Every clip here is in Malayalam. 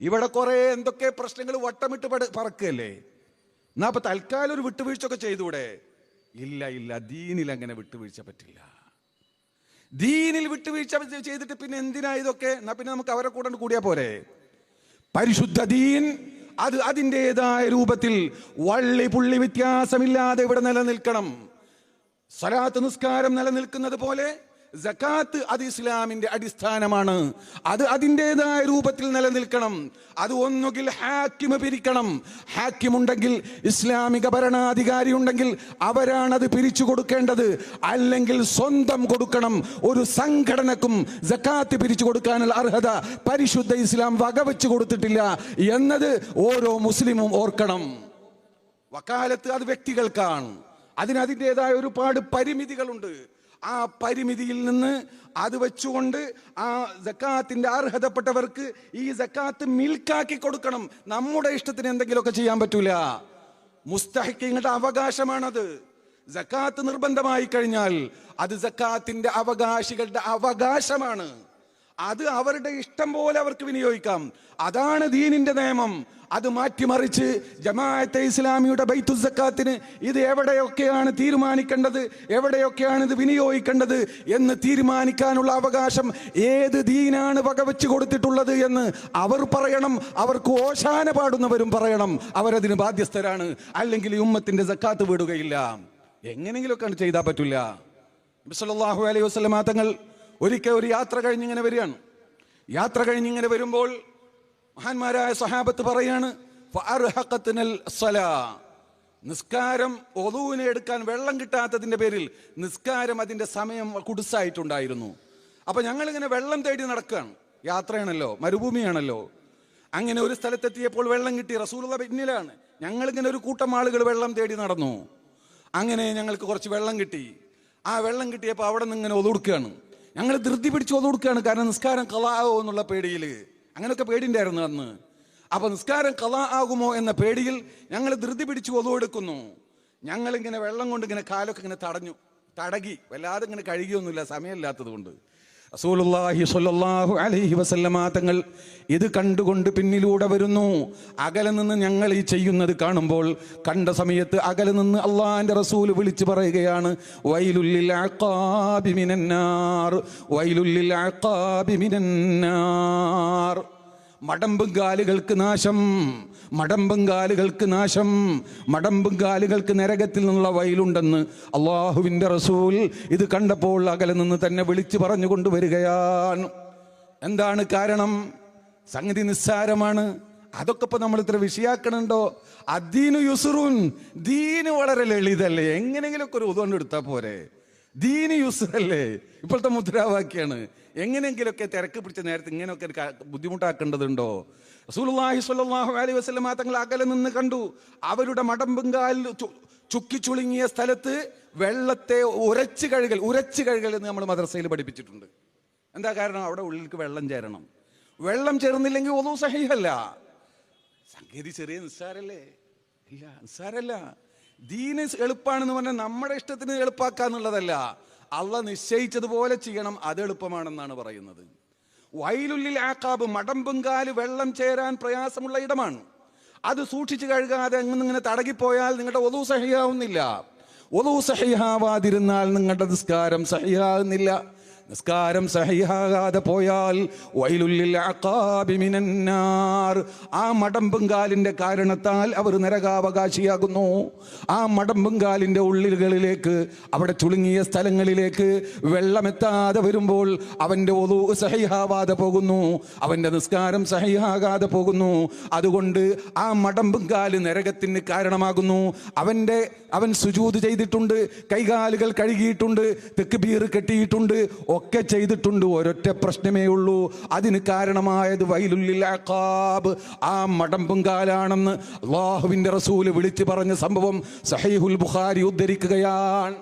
ഇവിടെ കുറെ എന്തൊക്കെ പ്രശ്നങ്ങൾ വട്ടമിട്ട് പറക്കല്ലേ. എന്നാ അപ്പൊ തൽക്കാലം ഒരു വിട്ടുവീഴ്ച ഒക്കെ ചെയ്തൂടെ? ഇല്ല, ദീനിൽ അങ്ങനെ വിട്ടുവീഴ്ച പറ്റില്ല. ദീനിൽ വിട്ടുവീഴ്ച ചെയ്തിട്ട് പിന്നെ എന്തിനാ ഇതൊക്കെ? എന്നാ പിന്നെ നമുക്ക് അവരെ കൂടെ കൂടിയാ പോരെ? പരിശുദ്ധ ദീൻ അത് അതിൻ്റെതായ രൂപത്തിൽ വള്ളി പുള്ളി വ്യത്യാസമില്ലാതെ ഇവിടെ നിലനിൽക്കണം. സ്വലാത്ത് നിസ്കാരം നിലനിൽക്കുന്നത് പോലെ സകാത്ത് അത് ഇസ്ലാമിന്റെ അടിസ്ഥാനമാണ്. അത് അതിൻ്റെതായ രൂപത്തിൽ നിലനിൽക്കണം. അത് ഒന്നുകിൽ ഹാക്കിം പിരിക്കണം. ഹാക്കിം ഉണ്ടെങ്കിൽ, ഇസ്ലാമിക ഭരണാധികാരി ഉണ്ടെങ്കിൽ അവരാണത് പിരിച്ചു കൊടുക്കേണ്ടത്. അല്ലെങ്കിൽ സ്വന്തം കൊടുക്കണം. ഒരു സംഘടനക്കും സകാത്ത് പിരിച്ചു കൊടുക്കാനുള്ള അർഹത പരിശുദ്ധ ഇസ്ലാം വകവെച്ച് കൊടുത്തിട്ടില്ല എന്നത് ഓരോ മുസ്ലിമും ഓർക്കണം. വക്കാലത്ത് അത് വ്യക്തികൾക്കാണ്. അതിൻ്റെതായ ഒരുപാട് പരിമിതികളുണ്ട്. ആ പരിമിതിയിൽ നിന്ന് അത് വെച്ചുകൊണ്ട് ആ സക്കാത്തിന്റെ അർഹതപ്പെട്ടവർക്ക് ഈ സക്കാത്ത് മിൽക്കാക്കി കൊടുക്കണം. നമ്മുടെ ഇഷ്ടത്തിന് എന്തെങ്കിലുമൊക്കെ ചെയ്യാൻ പറ്റൂല. മുസ്തഹിഖീങ്ങളുടെ അവകാശമാണത്. സക്കാത്ത് നിർബന്ധമായി കഴിഞ്ഞാൽ അത് സക്കാത്തിന്റെ അവകാശികളുടെ അവകാശമാണ്. അത് അവരുടെ ഇഷ്ടം പോലെ അവർക്ക് വിനിയോഗിക്കാം. അതാണ് ദീനിന്റെ നിയമം. അത് മാറ്റിമറിച്ച് ജമാഅത്തെ ഇസ്ലാമിയുടെ ബൈത്തു സക്കാത്തിന് ഇത് എവിടെയൊക്കെയാണ് തീരുമാനിക്കേണ്ടത്, എവിടെയൊക്കെയാണ് ഇത് വിനിയോഗിക്കേണ്ടത് എന്ന് തീരുമാനിക്കാനുള്ള അവകാശം ഏത് ദീനാണ് വകവെച്ച് കൊടുത്തിട്ടുള്ളത് എന്ന് അവർ പറയണം. അവർക്ക് ഓശാന പാടുന്നവരും പറയണം. അവരതിന് ബാധ്യസ്ഥരാണ്. അല്ലെങ്കിൽ ഈ ഉമ്മത്തിന്റെ സക്കാത്ത് വിടുകയില്ല. എങ്ങനെങ്കിലുമൊക്കെ ചെയ്താൽ പറ്റില്ല. നബി സല്ലല്ലാഹു അലൈഹി വസല്ലം തങ്ങൾ ഒരിക്കൽ ഒരു യാത്ര കഴിഞ്ഞിങ്ങനെ വരികയാണ്. യാത്ര കഴിഞ്ഞിങ്ങനെ വരുമ്പോൾ മഹാന്മാരായ സഹാബത്ത് പറയാണ്, നിസ്കാരം ഒളൂവിനെ എടുക്കാൻ വെള്ളം കിട്ടാത്തതിന്റെ പേരിൽ നിസ്കാരം അതിന്റെ സമയം കുടുസായിട്ടുണ്ടായിരുന്നു. അപ്പൊ ഞങ്ങളിങ്ങനെ വെള്ളം തേടി നടക്കുകയാണ്. യാത്രയാണല്ലോ, മരുഭൂമിയാണല്ലോ. അങ്ങനെ ഒരു സ്ഥലത്തെത്തിയപ്പോൾ വെള്ളം കിട്ടി. റസൂലുള്ളാഹി പിന്നിലാണ്. ഞങ്ങളിങ്ങനെ ഒരു കൂട്ടം ആളുകൾ വെള്ളം തേടി നടന്നു. അങ്ങനെ ഞങ്ങൾക്ക് കുറച്ച് വെള്ളം കിട്ടി. ആ വെള്ളം കിട്ടിയപ്പോൾ അവിടെ നിന്ന് ഇങ്ങനെ ഒതുടുക്കുകയാണ്. ഞങ്ങൾ ധൃതി പിടിച്ച് ഒതുടുക്കുകയാണ്. കാരണം നിസ്കാരം കളാ ആവോ എന്നുള്ള പേടിയിൽ. അങ്ങനെയൊക്കെ പേടിണ്ടായിരുന്നു അന്ന്. അപ്പൊ നിസ്കാരം കളാ ആകുമോ എന്ന പേടിയിൽ ഞങ്ങൾ ധൃതി പിടിച്ച് ഒതുവെടുക്കുന്നു. ഞങ്ങളിങ്ങനെ വെള്ളം കൊണ്ട് ഇങ്ങനെ കാലൊക്കെ ഇങ്ങനെ തടകി വല്ലാതെ ഇങ്ങനെ കഴുകിയൊന്നുമില്ല, സമയമില്ലാത്തത് കൊണ്ട്. റസൂലുള്ളാഹി സ്വല്ലല്ലാഹു അലൈഹി വസല്ലമ തങ്ങൾ ഇത് കണ്ടുകൊണ്ട് പിന്നിലൂടെ വരുന്നു. അകലെ നിന്ന് ഞങ്ങൾ ഈ ചെയ്യുന്നത് കാണുമ്പോൾ കണ്ട സമയത്ത് അകലെ നിന്ന് അള്ളാഹിന്റെ റസൂൽ വിളിച്ചു പറയുകയാണ്, വൈലുല്ലിൽ അഖാബി മിനന്നാർ, വൈലുല്ലിൽ അഖാബി മിനന്നാർ. മടമ്പുംകാലുകൾക്ക് നാശം, മടമ്പുംകാലുകൾക്ക് നാശം, മടമ്പുംകാലുകൾക്ക് നരകത്തിൽ നിന്നുള്ള വയലുണ്ടെന്ന് അള്ളാഹുവിൻ്റെ റസൂൽ ഇത് കണ്ടപ്പോൾ അകലെ നിന്ന് തന്നെ വിളിച്ചു പറഞ്ഞു കൊണ്ടുവരികയാണ്. എന്താണ് കാരണം? സംഗതി നിസ്സാരമാണ്. അതൊക്കെ ഇപ്പൊ നമ്മൾ ഇത്ര വിഷയാക്കണുണ്ടോ? അദ്ദീനു യുസ്റുൻ, ദീന് വളരെ ലളിതല്ലേ? എങ്ങനെയെങ്കിലുമൊക്കെ ഒരു ഉദാഹരണം എടുത്താൽ പോരെ? ദീന് യുസ്റല്ലേ ഇപ്പോഴത്തെ മുദ്രാവാക്യാണ്. എങ്ങനെയെങ്കിലുമൊക്കെ തിരക്ക് പിടിച്ച നേരത്തെ ഇങ്ങനെയൊക്കെ ബുദ്ധിമുട്ടാക്കേണ്ടതുണ്ടോ? റസൂലുള്ളാഹി സ്വല്ലല്ലാഹു അലൈഹി വസല്ലം തങ്ങൾ അകലെ നിന്ന് കണ്ടു. അവരുടെ മടമ്പുംകാലിൽ ചുക്കിച്ചുളുങ്ങിയ സ്ഥലത്ത് വെള്ളത്തെ ഉരച്ചു കഴുകൽ എന്ന് നമ്മൾ മദ്രസയിൽ പഠിപ്പിച്ചിട്ടുണ്ട്. എന്താ കാരണം? അവിടെ ഉള്ളിലേക്ക് വെള്ളം ചേരണം. വെള്ളം ചേർന്നില്ലെങ്കിൽ ഒന്നും സഹിഹല്ല. സംഗതി ചെറിയ നിസ്സാരല്ലേ? ഇല്ല, നിസ്സാരല്ല. ദീന് എളുപ്പമാണെന്ന് പറഞ്ഞാൽ നമ്മുടെ ഇഷ്ടത്തിന് എളുപ്പാക്കാന്നുള്ളതല്ല. അള്ളാഹ് നിശ്ചയിച്ചതുപോലെ ചെയ്യണം, അത് എളുപ്പമാണെന്നാണ് പറയുന്നത്. വൈലുല്ലിൽ ആഖാബ്, മടമ്പുംകാല് വെള്ളം ചേരാൻ പ്രയാസമുള്ള ഇടമാണ്. അത് സൂക്ഷിച്ചു കഴുകാതെ ഇങ്ങനെ തടകിപ്പോയാൽ നിങ്ങളുടെ ഒളു സഹിയാവുന്നില്ല. ഒളു സഹിയാവാതിരുന്നാൽ നിങ്ങളുടെ നിസ്കാരം സഹിയാകുന്നില്ല. നിസ്കാരം സഹിഹാകാതെ പോയാൽ വൈലുല്ലിൽ അഖാബി മിനന്നാർ, ആ മടമ്പുംകാലിന്റെ കാരണത്താൽ അവർ നരകാവകാശിയാകുന്നു. ആ മടമ്പുംകാലിന്റെ ഉള്ളിലുകളിലേക്ക്, അവിടെ ചുളുങ്ങിയ സ്ഥലങ്ങളിലേക്ക് വെള്ളമെത്താതെ വരുമ്പോൾ അവന്റെ ഒളു സഹിഹാവാതെ പോകുന്നു, അവന്റെ നിസ്കാരം സഹിഹാകാതെ പോകുന്നു. അതുകൊണ്ട് ആ മടമ്പുംകാല് നരകത്തിന് കാരണമാകുന്നു. അവൻ സുജൂദ് ചെയ്തിട്ടുണ്ട്, കൈകാലുകൾ കഴുകിയിട്ടുണ്ട്, തക്ബീർ കെട്ടിയിട്ടുണ്ട്, ഒക്കെ ചെയ്തിട്ടുണ്ട്. ഒരൊറ്റ പ്രശ്നമേ ഉള്ളൂ, അതിന് കാരണമായത് വൈലുല്ലിൽ അഖാബ്, ആ മടമ്പുംകാലാണെന്ന് അല്ലാഹുവിന്റെ റസൂല് വിളിച്ചു പറഞ്ഞ സംഭവം സഹീഹുൽ ബുഖാരി ഉദ്ധരിക്കുകയാണ്.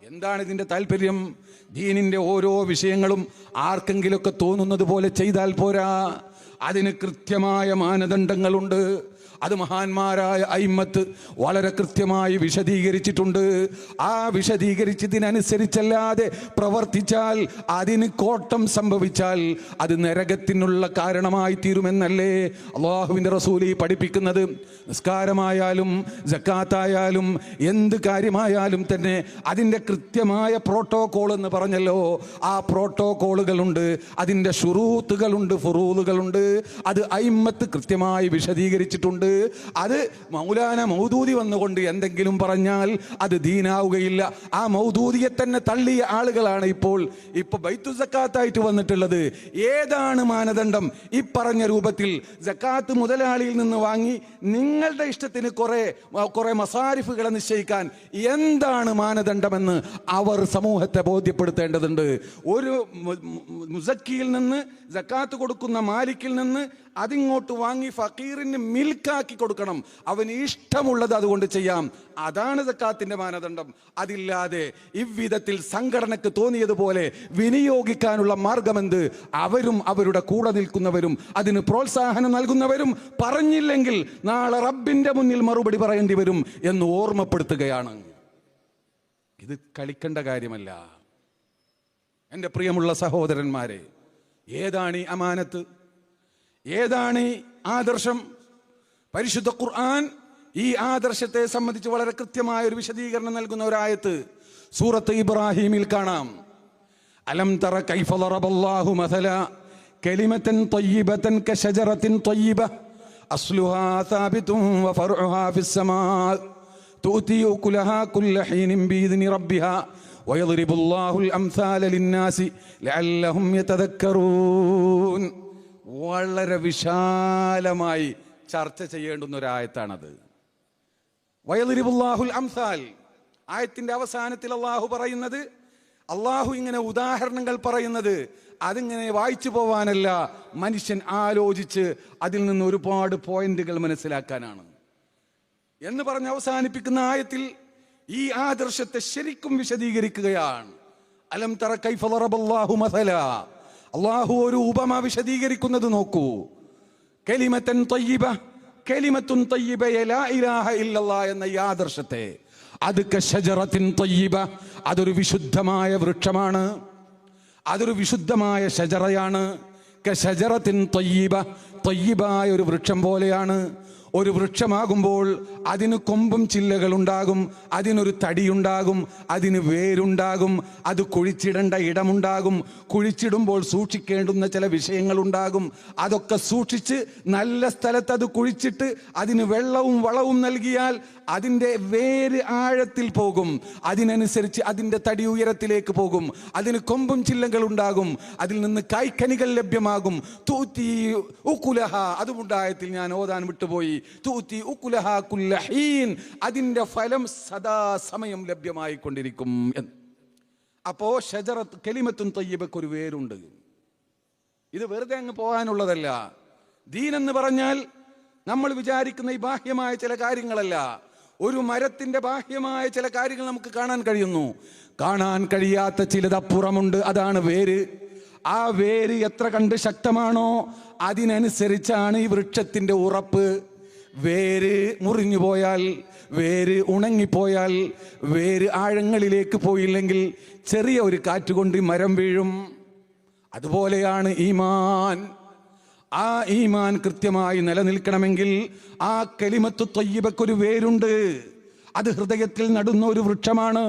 എന്താണ് ഇതിന്റെ താല്പര്യം? ദീനിന്റെ ഓരോ വിഷയങ്ങളും ആർക്കെങ്കിലുമൊക്കെ തോന്നുന്നത് പോലെ ചെയ്താൽ പോരാ. അതിന് കൃത്യമായ മാനദണ്ഡങ്ങളുണ്ട്. അത് മഹാന്മാരായ അയിമ്മത്ത് വളരെ കൃത്യമായി വിശദീകരിച്ചിട്ടുണ്ട്. ആ വിശദീകരിച്ചതിനനുസരിച്ചല്ലാതെ പ്രവർത്തിച്ചാൽ, അതിന് കോട്ടം സംഭവിച്ചാൽ അത് നരകത്തിനുള്ള കാരണമായി തീരുമെന്നല്ലേ അള്ളാഹുവിൻ്റെ റസൂൽ പഠിപ്പിക്കുന്നത്. നിസ്കാരമായാലും സക്കാത്തായാലും എന്ത് കാര്യമായാലും തന്നെ അതിൻ്റെ കൃത്യമായ പ്രോട്ടോകോൾ എന്ന് പറഞ്ഞല്ലോ. ആ പ്രോട്ടോകോളുകളുണ്ട്, അതിൻ്റെ ശുറൂത്തുകളുണ്ട്, ഫുറൂലുകളുണ്ട്. അത് അയിമ്മത്ത് കൃത്യമായി വിശദീകരിച്ചിട്ടുണ്ട്. അത് മൗലാന മൗദൂദി വന്നുകൊണ്ട് എന്തെങ്കിലും പറഞ്ഞാൽ അത് ദീനാവുകയില്ല. ആ മൗദൂദിയെ തന്നെ തള്ളിയ ആളുകളാണ് ഇപ്പോൾ ബൈത്തു സക്കാത്തായിട്ട് വന്നിട്ടുള്ളത്. ഏതാണ് മാനദണ്ഡം? ഈ പറഞ്ഞ രൂപത്തിൽ സക്കാത്ത് മുതലാളിയിൽ നിന്ന് വാങ്ങി നിങ്ങളുടെ ഇഷ്ടത്തിന് കുറെ മസാരിഫുകളെ നിശ്ചയിക്കാൻ എന്താണ് മാനദണ്ഡമെന്ന് അവർ സമൂഹത്തെ ബോധ്യപ്പെടുത്തേണ്ടതുണ്ട്. ഒരു മുസക്കിയിൽ നിന്ന് സക്കാത്ത് കൊടുക്കുന്ന മാലിക്കിൽ നിന്ന് അതിങ്ങോട്ട് വാങ്ങി ഫക്കീറിന് മിൽക്കാക്കി കൊടുക്കണം. അവന് ഇഷ്ടമുള്ളത് അതുകൊണ്ട് ചെയ്യാം. അതാണ് സക്കാത്തിന്റെ മാനദണ്ഡം. അതില്ലാതെ ഇவ்விധത്തിൽ സംഘടനക്ക് തോന്നിയതുപോലെ വിനിയോഗിക്കാനുള്ള മാർഗമെന്ത്? അവരും അവരുടെ കൂടെ നിൽക്കുന്നവരും അതിന് പ്രോത്സാഹനം നൽകുന്നവരും പറഞ്ഞില്ലെങ്കിൽ നാളെ റബ്ബിന്റെ മുന്നിൽ മറുപടി പറയേണ്ടി വരും എന്ന് ഓർമ്മപ്പെടുത്തുകയാണ്. ഇത് കളിക്കേണ്ട കാര്യമല്ല. എൻ്റെ പ്രിയമുള്ള സഹോദരന്മാരെ, ഏതാണ് ഈ അമാനത്ത്? ഏതാണ് ഈ ആദർശം? പരിശുദ്ധ ഖുർആൻ ഈ ആദർശത്തെ സംബന്ധിച്ച് വളരെ കൃത്യമായ ഒരു വിശദീകരണം നൽകുന്ന ഒരായത്ത് സൂറത്ത് ഇബ്രാഹിമിൽ കാണാം. അലം തറ കൈഫ ദറബല്ലാഹു മസല കലിമതൻ ത്വയ്യിബതൻ കശജറത്തിൻ ത്വയ്യിബ അസ്ലുഹാ സാബിതുൻ വഫർഉഹാ ഫിസ്സമാ തുഅതി ഉകുലഹാ കുല്ല ഹീനിൻ ബിഇذن റബ്ബിഹാ വയദ്രിബുല്ലാഹുൽ അംസാല ലിന്നാസി ലഅല്ലഹും യതദക്കറൂൻ. വളരെ വിശാലമായി ചർച്ച ചെയ്യേണ്ടുന്ന ഒരായത്താണത്. വയദ്രിബുല്ലാഹുൽ അംസാൽ, ആയത്തിന്റെ അവസാനത്തിൽ അള്ളാഹു പറയുന്നത്, അള്ളാഹു ഇങ്ങനെ ഉദാഹരണങ്ങൾ പറയുന്നത് അതിങ്ങനെ വായിച്ചു പോവാനല്ല, മനുഷ്യൻ ആലോചിച്ച് അതിൽ നിന്ന് ഒരുപാട് പോയിന്റുകൾ മനസ്സിലാക്കാനാണ് എന്ന് പറഞ്ഞ് അവസാനിപ്പിക്കുന്ന ആയത്തിൽ ഈ ആദർശത്തെ ശരിക്കും വിശദീകരിക്കുകയാണ്. അലം തറ കൈഫ ദറബല്ലാഹു മസല, അള്ളാഹു ഒരു ഉപമ വിശദീകരിക്കുന്നത് നോക്കൂ. കലിമത്തൻ ത്വയ്യിബ, കലിമത്തുൻ ത്വയ്യിബയ ലാ ഇലാഹ ഇല്ലല്ലാഹ് എന്ന ഈ ആദർശത്തെ, അത് കശജറത്തിൻ ത്വയ്യിബ, അതൊരു വിശുദ്ധമായ വൃക്ഷമാണ്, അതൊരു വിശുദ്ധമായ ഷജറയാണ്. കശജറത്തിൻ ത്വയ്യിബ, ത്വയ്യിബായ ഒരു വൃക്ഷം പോലെയാണ്. ഒരു വൃക്ഷമാകുമ്പോൾ അതിന് കൊമ്പും ചില്ലകളുണ്ടാകും, അതിനൊരു തടിയുണ്ടാകും, അതിന് വേരുണ്ടാകും, അത് കുഴിച്ചിടേണ്ട ഇടമുണ്ടാകും, കുഴിച്ചിടുമ്പോൾ സൂക്ഷിക്കേണ്ടുന്ന ചില വിഷയങ്ങളുണ്ടാകും. അതൊക്കെ സൂക്ഷിച്ച് നല്ല സ്ഥലത്ത് അത് കുഴിച്ചിട്ട് അതിന് വെള്ളവും വളവും നൽകിയാൽ അതിൻ്റെ വേര് ആഴത്തിൽ പോകും, അതിനനുസരിച്ച് അതിൻ്റെ തടി ഉയരത്തിലേക്ക് പോകും, അതിന് കൊമ്പും ചില്ലകളുണ്ടാകും, അതിൽ നിന്ന് കായ്ക്കനികൾ ലഭ്യമാകും. തൂത്തി ഉകുലഹ, അതുമുണ്ടായത്തിൽ ഞാൻ ഓതാൻ വിട്ടുപോയി. തൂത്തി ഉകുലഹ കുല്ല ഹീൻ, അതിൻ്റെ ഫലം സദാസമയം ലഭ്യമായി കൊണ്ടിരിക്കും എന്ന്. അപ്പോ ഷജറത്ത് കലിമത്തുൻ ത്വയ്യിബക്ക് ഒരു വേരുണ്ട്. ഇത് വെറുതെ അങ്ങ് പോകാനുള്ളതല്ല. ദീൻ എന്ന് പറഞ്ഞാൽ നമ്മൾ വിചാരിക്കുന്ന ഈ ബാഹ്യമായ ചില കാര്യങ്ങളല്ല. ഒരു മരത്തിന്റെ ബാഹ്യമായ ചില കാര്യങ്ങൾ നമുക്ക് കാണാൻ കഴിയുന്നു, കാണാൻ കഴിയാത്ത ചിലതപ്പുറമുണ്ട്. അതാണ് വേര്. ആ വേര് എത്ര കണ്ട് ശക്തമാണോ അതിനനുസരിച്ചാണ് ഈ വൃക്ഷത്തിന്റെ ഉറപ്പ്. വേര് മുറിഞ്ഞു പോയാൽ, വേര് ഉണങ്ങിപ്പോയാൽ, വേര് ആഴങ്ങളിലേക്ക് പോയില്ലെങ്കിൽ ചെറിയ ഒരു കാറ്റുകൊണ്ട് മരം വീഴും. അതുപോലെയാണ് ഈമാൻ. ആ ഈമാൻ കൃത്യമായി നിലനിൽക്കണമെങ്കിൽ ആ കലിമത്തു ത്വയ്യിബക്കൊരു വേരുണ്ട്. അത് ഹൃദയത്തിൽ നടുന്ന ഒരു വൃക്ഷമാണ്.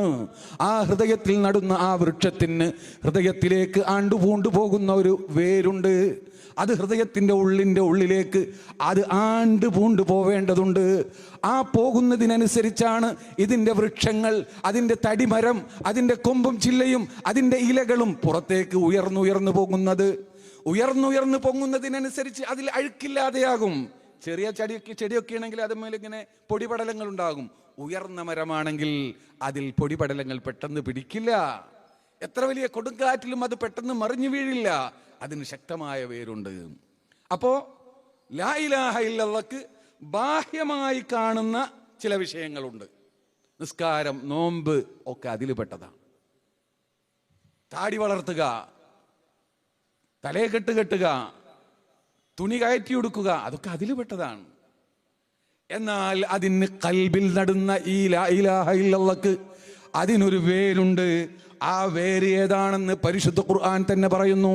ആ ഹൃദയത്തിൽ നടുന്ന ആ വൃക്ഷത്തിന് ഹൃദയത്തിലേക്ക് ആണ്ടുപൂണ്ടു പോകുന്ന ഒരു വേരുണ്ട്. അത് ഹൃദയത്തിൻ്റെ ഉള്ളിലേക്ക് അത് ആണ്ട് പൂണ്ടു പോവേണ്ടതുണ്ട്. ആ പോകുന്നതിനനുസരിച്ചാണ് ഇതിൻ്റെ വൃക്ഷങ്ങൾ, അതിൻ്റെ തടിമരം, അതിൻ്റെ കൊമ്പും ചില്ലയും അതിൻ്റെ ഇലകളും പുറത്തേക്ക് ഉയർന്നുയർന്നു പോകുന്നത്. ഉയർന്നുയർന്നു പൊങ്ങുന്നതിനനുസരിച്ച് അതിൽ അഴുക്കില്ലാതെയാകും. ചെറിയ ചെടിയൊക്കെ ആണെങ്കിൽ അതുമേൽ ഇങ്ങനെ പൊടിപടലങ്ങൾ ഉണ്ടാകും. ഉയർന്ന മരമാണെങ്കിൽ അതിൽ പൊടിപടലങ്ങൾ പെട്ടെന്ന് പിടിക്കില്ല. എത്ര വലിയ കൊടുങ്കാറ്റിലും അത് പെട്ടെന്ന് മറിഞ്ഞു വീഴില്ല. അതിന് ശക്തമായ വേരുണ്ട്. അപ്പോ ലാ ഇലാഹ ഇല്ലല്ലാഹ്ക്ക് ബാഹ്യമായി കാണുന്ന ചില വിഷയങ്ങളുണ്ട്. നിസ്കാരം, നോമ്പ് ഒക്കെ അതിൽ പെട്ടതാണ്. താടി വളർത്തുക, തലയെക്കെട്ട് കെട്ടുക, തുണി കയറ്റി ഉടുക്കുക, അതൊക്കെ അതിൽ പെട്ടതാണ്. എന്നാൽ അതിന് കൽബിൽ നടുന്ന ഈ ലാ ഇലാഹ ഇല്ലല്ലാഹ്ക്ക് അതിനൊരു വേരുണ്ട്. ആ വേര് ഏതാണെന്ന് പരിശുദ്ധ ഖുർആൻ തന്നെ പറയുന്നു.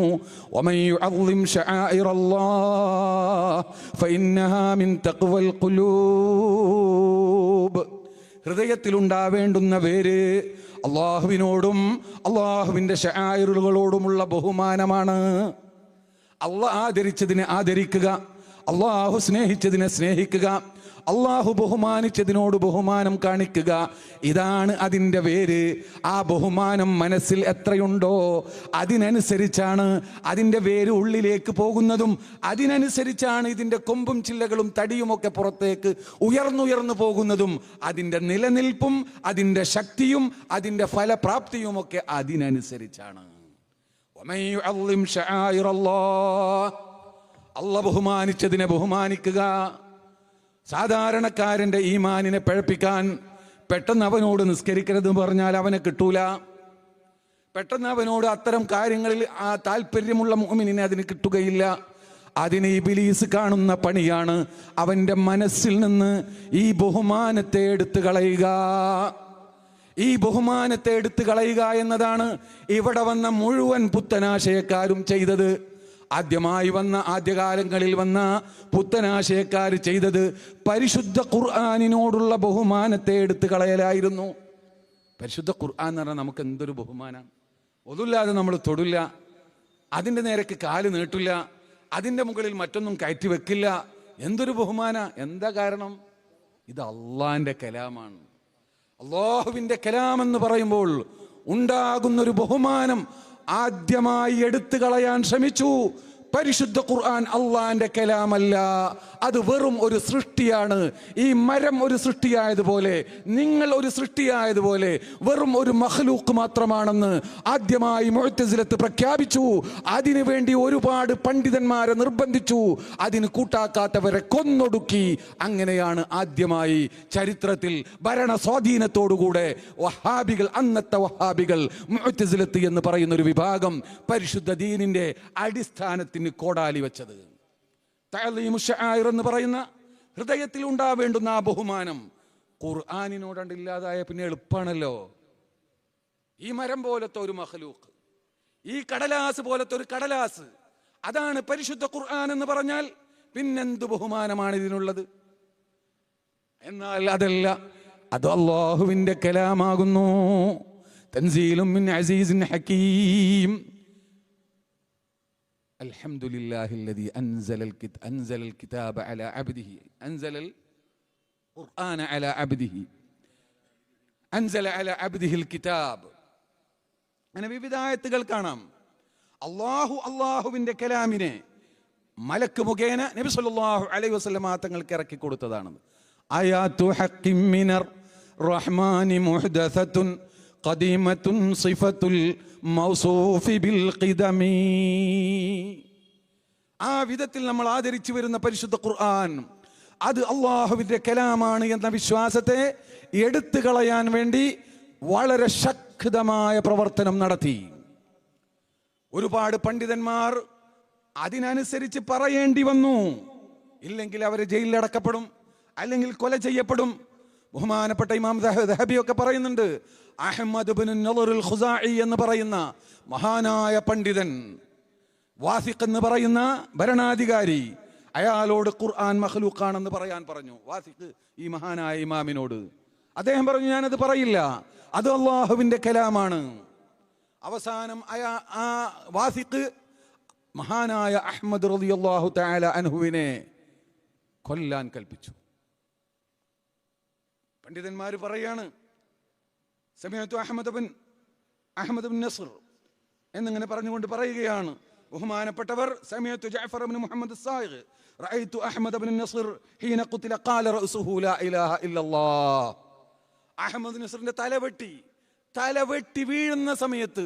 വമൻ യുഅദ്ദിം ശആഇറല്ലാഹ് ഫഇന്നഹാ മിൻ തഖ്വൽ ഖുലൂബ്. ഹൃദയത്തിലുണ്ടാവേണ്ടുന്ന വേര് അള്ളാഹുവിനോടും അള്ളാഹുവിൻ്റെ ശആഇറുകളോടുമുള്ള ബഹുമാനമാണ്. അള്ളാഹ് ആദരിച്ചതിനെ ആദരിക്കുക, അള്ളാഹു സ്നേഹിച്ചതിനെ സ്നേഹിക്കുക, അള്ളാഹു ബഹുമാനിച്ചതിനോട് ബഹുമാനം കാണിക്കുക. ഇതാണ് അതിൻ്റെ വേര്. ആ ബഹുമാനം മനസ്സിൽ എത്രയുണ്ടോ അതിനനുസരിച്ചാണ് അതിൻ്റെ വേര് ഉള്ളിലേക്ക് പോകുന്നതും അതിനനുസരിച്ചാണ് ഇതിൻ്റെ കൊമ്പും ചില്ലകളും തടിയുമൊക്കെ പുറത്തേക്ക് ഉയർന്നുയർന്നു പോകുന്നതും. അതിൻ്റെ നിലനിൽപ്പും അതിൻ്റെ ശക്തിയും അതിൻ്റെ ഫലപ്രാപ്തിയുമൊക്കെ അതിനനുസരിച്ചാണ്. അള്ളാഹ് ബഹുമാനിച്ചതിനെ ബഹുമാനിക്കുക. സാധാരണക്കാരൻ്റെ ഈമാനിനെ പിഴപ്പിക്കാൻ പെട്ടെന്ന് അവനോട് നിസ്കരിക്കരുതെന്ന് പറഞ്ഞാൽ അവനെ കിട്ടൂല. പെട്ടെന്ന് അവനോട് അത്തരം കാര്യങ്ങളിൽ ആ താല്പര്യമുള്ള മുഅ്മിനിനെ അതിന് കിട്ടുകയില്ല. അതിന് ഇബ്ലീസ് കാണുന്ന പണിയാണ് അവൻ്റെ മനസ്സിൽ നിന്ന് ഈ ബഹുമാനത്തെ എടുത്തു കളയുക. ഈ ബഹുമാനത്തെ എടുത്തു കളയുക എന്നതാണ് ഇവിടെ വന്ന മുഴുവൻ പുത്തനാശയക്കാരും ചെയ്തത്. ആദ്യമായി വന്ന ആദ്യകാലങ്ങളിൽ വന്ന പുത്തനാശയക്കാർ ചെയ്തത് പരിശുദ്ധ ഖുർആനിനോടുള്ള ബഹുമാനത്തെ എടുത്തു കളയലായിരുന്നു. പരിശുദ്ധ ഖുർആൻ എന്ന് പറഞ്ഞാൽ നമുക്ക് എന്തൊരു ബഹുമാനാണ്. ഒതുല്ലാതെ നമ്മൾ തൊടില്ല, അതിൻ്റെ നേരക്ക് കാല് നീട്ടില്ല, അതിൻ്റെ മുകളിൽ മറ്റൊന്നും കയറ്റി വെക്കില്ല. എന്തൊരു ബഹുമാന! എന്താ കാരണം? ഇത് അള്ളാന്റെ കലാമാണ്. അള്ളാഹുവിൻ്റെ കലാമെന്ന് പറയുമ്പോൾ ഉണ്ടാകുന്നൊരു ബഹുമാനം ആദ്യമായി എടുത്തു കളയാൻ ശ്രമിച്ചു. പരിശുദ്ധ ഖുർആൻ അള്ളാന്റെ കലാമല്ല, അത് വെറും ഒരു സൃഷ്ടിയാണ്. ഈ മരം ഒരു സൃഷ്ടിയായതുപോലെ, നിങ്ങൾ ഒരു സൃഷ്ടിയായതുപോലെ വെറും ഒരു മഖ്ലൂഖ് മാത്രമാണെന്ന് ആദ്യമായി മുഅ്തസിലത്ത് പ്രഖ്യാപിച്ചു. അതിനു വേണ്ടി ഒരുപാട് പണ്ഡിതന്മാരെ നിർബന്ധിച്ചു, അതിന് കൂട്ടാക്കാത്തവരെ കൊന്നൊടുക്കി. അങ്ങനെയാണ് ആദ്യമായി ചരിത്രത്തിൽ ഭരണ സ്വാധീനത്തോടുകൂടെ വഹാബികൾ, അന്നത്തെ വഹാബികൾ, മുഅ്തസിലത്ത് എന്ന് പറയുന്ന ഒരു വിഭാഗം പരിശുദ്ധ ദീനിന്റെ അടിസ്ഥാനത്തിന് കോടാലി വെച്ചത്. തഅലീമു ശആഇർ എന്ന് പറയുന്ന ഹൃദയത്തിൽ ഉണ്ടാവേണ്ടുന്ന ആ ബഹുമാനം ഖുർആനിനോടില്ലാതായ പിന്നെ എളുപ്പമാണല്ലോ. ഈ മരം പോലത്തെ ഒരു മഖ്ലൂഖ്, ഈ കടലാസ് പോലത്തെ ഒരു കടലാസ്, അതാണ് പരിശുദ്ധ ഖുർആൻ എന്ന് പറഞ്ഞാൽ പിന്നെന്ത് ബഹുമാനമാണ് ഇതിനുള്ളത്? എന്നാൽ അതല്ല, അത് അല്ലാഹുവിൻ്റെ കലാമാകുന്നു. തൻസീലും മിൻ അസീസിൻ ഹകീം. الحمد لله الذي أنزل الكتاب على عبده أنزل القرآن على عبده أنزل على عبده الكتاب. അങ്ങനെ വിവിധ ആയത്തുകൾ കാണാം. അള്ളാഹുവിൻ്റെ കലാമിനെ മലക്ക് മുഖേന നബി സല്ലല്ലാഹു അലൈഹി വസല്ലം തങ്ങൾക്ക് ഇറക്കി കൊടുത്തതാണ്. ആയാതു ഹഖ്ഖിൻ മിനർ റഹ്മാനി മുഹ്ദസത്തുൻ ഖദീമത്തുൻ സിഫത്തുൽ മൗസൂഫി ബിൽ ഖിദമി. ആ വിധത്തിൽ നമ്മൾ ആദരിച്ചു വരുന്ന പരിശുദ്ധ ഖുർആൻ അത് അള്ളാഹുവിൻ്റെ കലാമാണ് എന്ന വിശ്വാസത്തെ എടുത്തു കളയാൻ വേണ്ടി വളരെ ശക്തമായ പ്രവർത്തനം നടത്തി. ഒരുപാട് പണ്ഡിതന്മാർ അതിനനുസരിച്ച് പറയേണ്ടി വന്നു. ഇല്ലെങ്കിൽ അവരെ ജയിലിലടക്കപ്പെടും, അല്ലെങ്കിൽ കൊല ചെയ്യപ്പെടും. ബഹുമാനപ്പെട്ട ഇമാം ദഹബി ഒക്കെ പറയുന്നുണ്ട്, അഹ്മദ് ഇബ്നു നളർ അൽ ഖുസാഇ എന്ന് പറയുന്ന മഹാനായ പണ്ഡിതൻ, വാസിഖ് എന്ന് പറയുന്ന ഭരണാധികാരി, അയാളോട് ഖുർആൻ മഖ്ലൂഖാണെന്ന് പറയാൻ പറഞ്ഞു. വാസിഖ് ഈ മഹാനായ ഇമാമിനോട് അദ്ദേഹം പറഞ്ഞു, ഞാനത് പറയില്ല, അത് അള്ളാഹുവിൻ്റെ കലാമാണ്. അവസാനം ആ വാസിഖ് മഹാനായ അഹ്മദ് റളിയല്ലാഹു തആല അൻഹുവിനെ കൊല്ലാൻ കൽപ്പിച്ചു. പണ്ഡിതന്മാർ പറയാണ്, സമയത്തു അഹ്മദ് ബിൻ നസ്ർ എന്നിങ്ങനെ പറഞ്ഞുകൊണ്ട് പറയുകയാണ്, ബഹുമാനപ്പെട്ടവർ, സമയത്തു ജഅഫർ ഇബ്നു മുഹമ്മദ് അസ്സായിഖ് റഅയ്തു അഹ്മദ് ബിൻ നസ്ർ ഹീന ഖുതില ഖാല റഅസുഹു ലാ ഇലാഹ ഇല്ലല്ലാഹ്. അഹ്മദ് നസ്റിന്റെ തലവെട്ടി വീഴുന്ന സമയത്ത്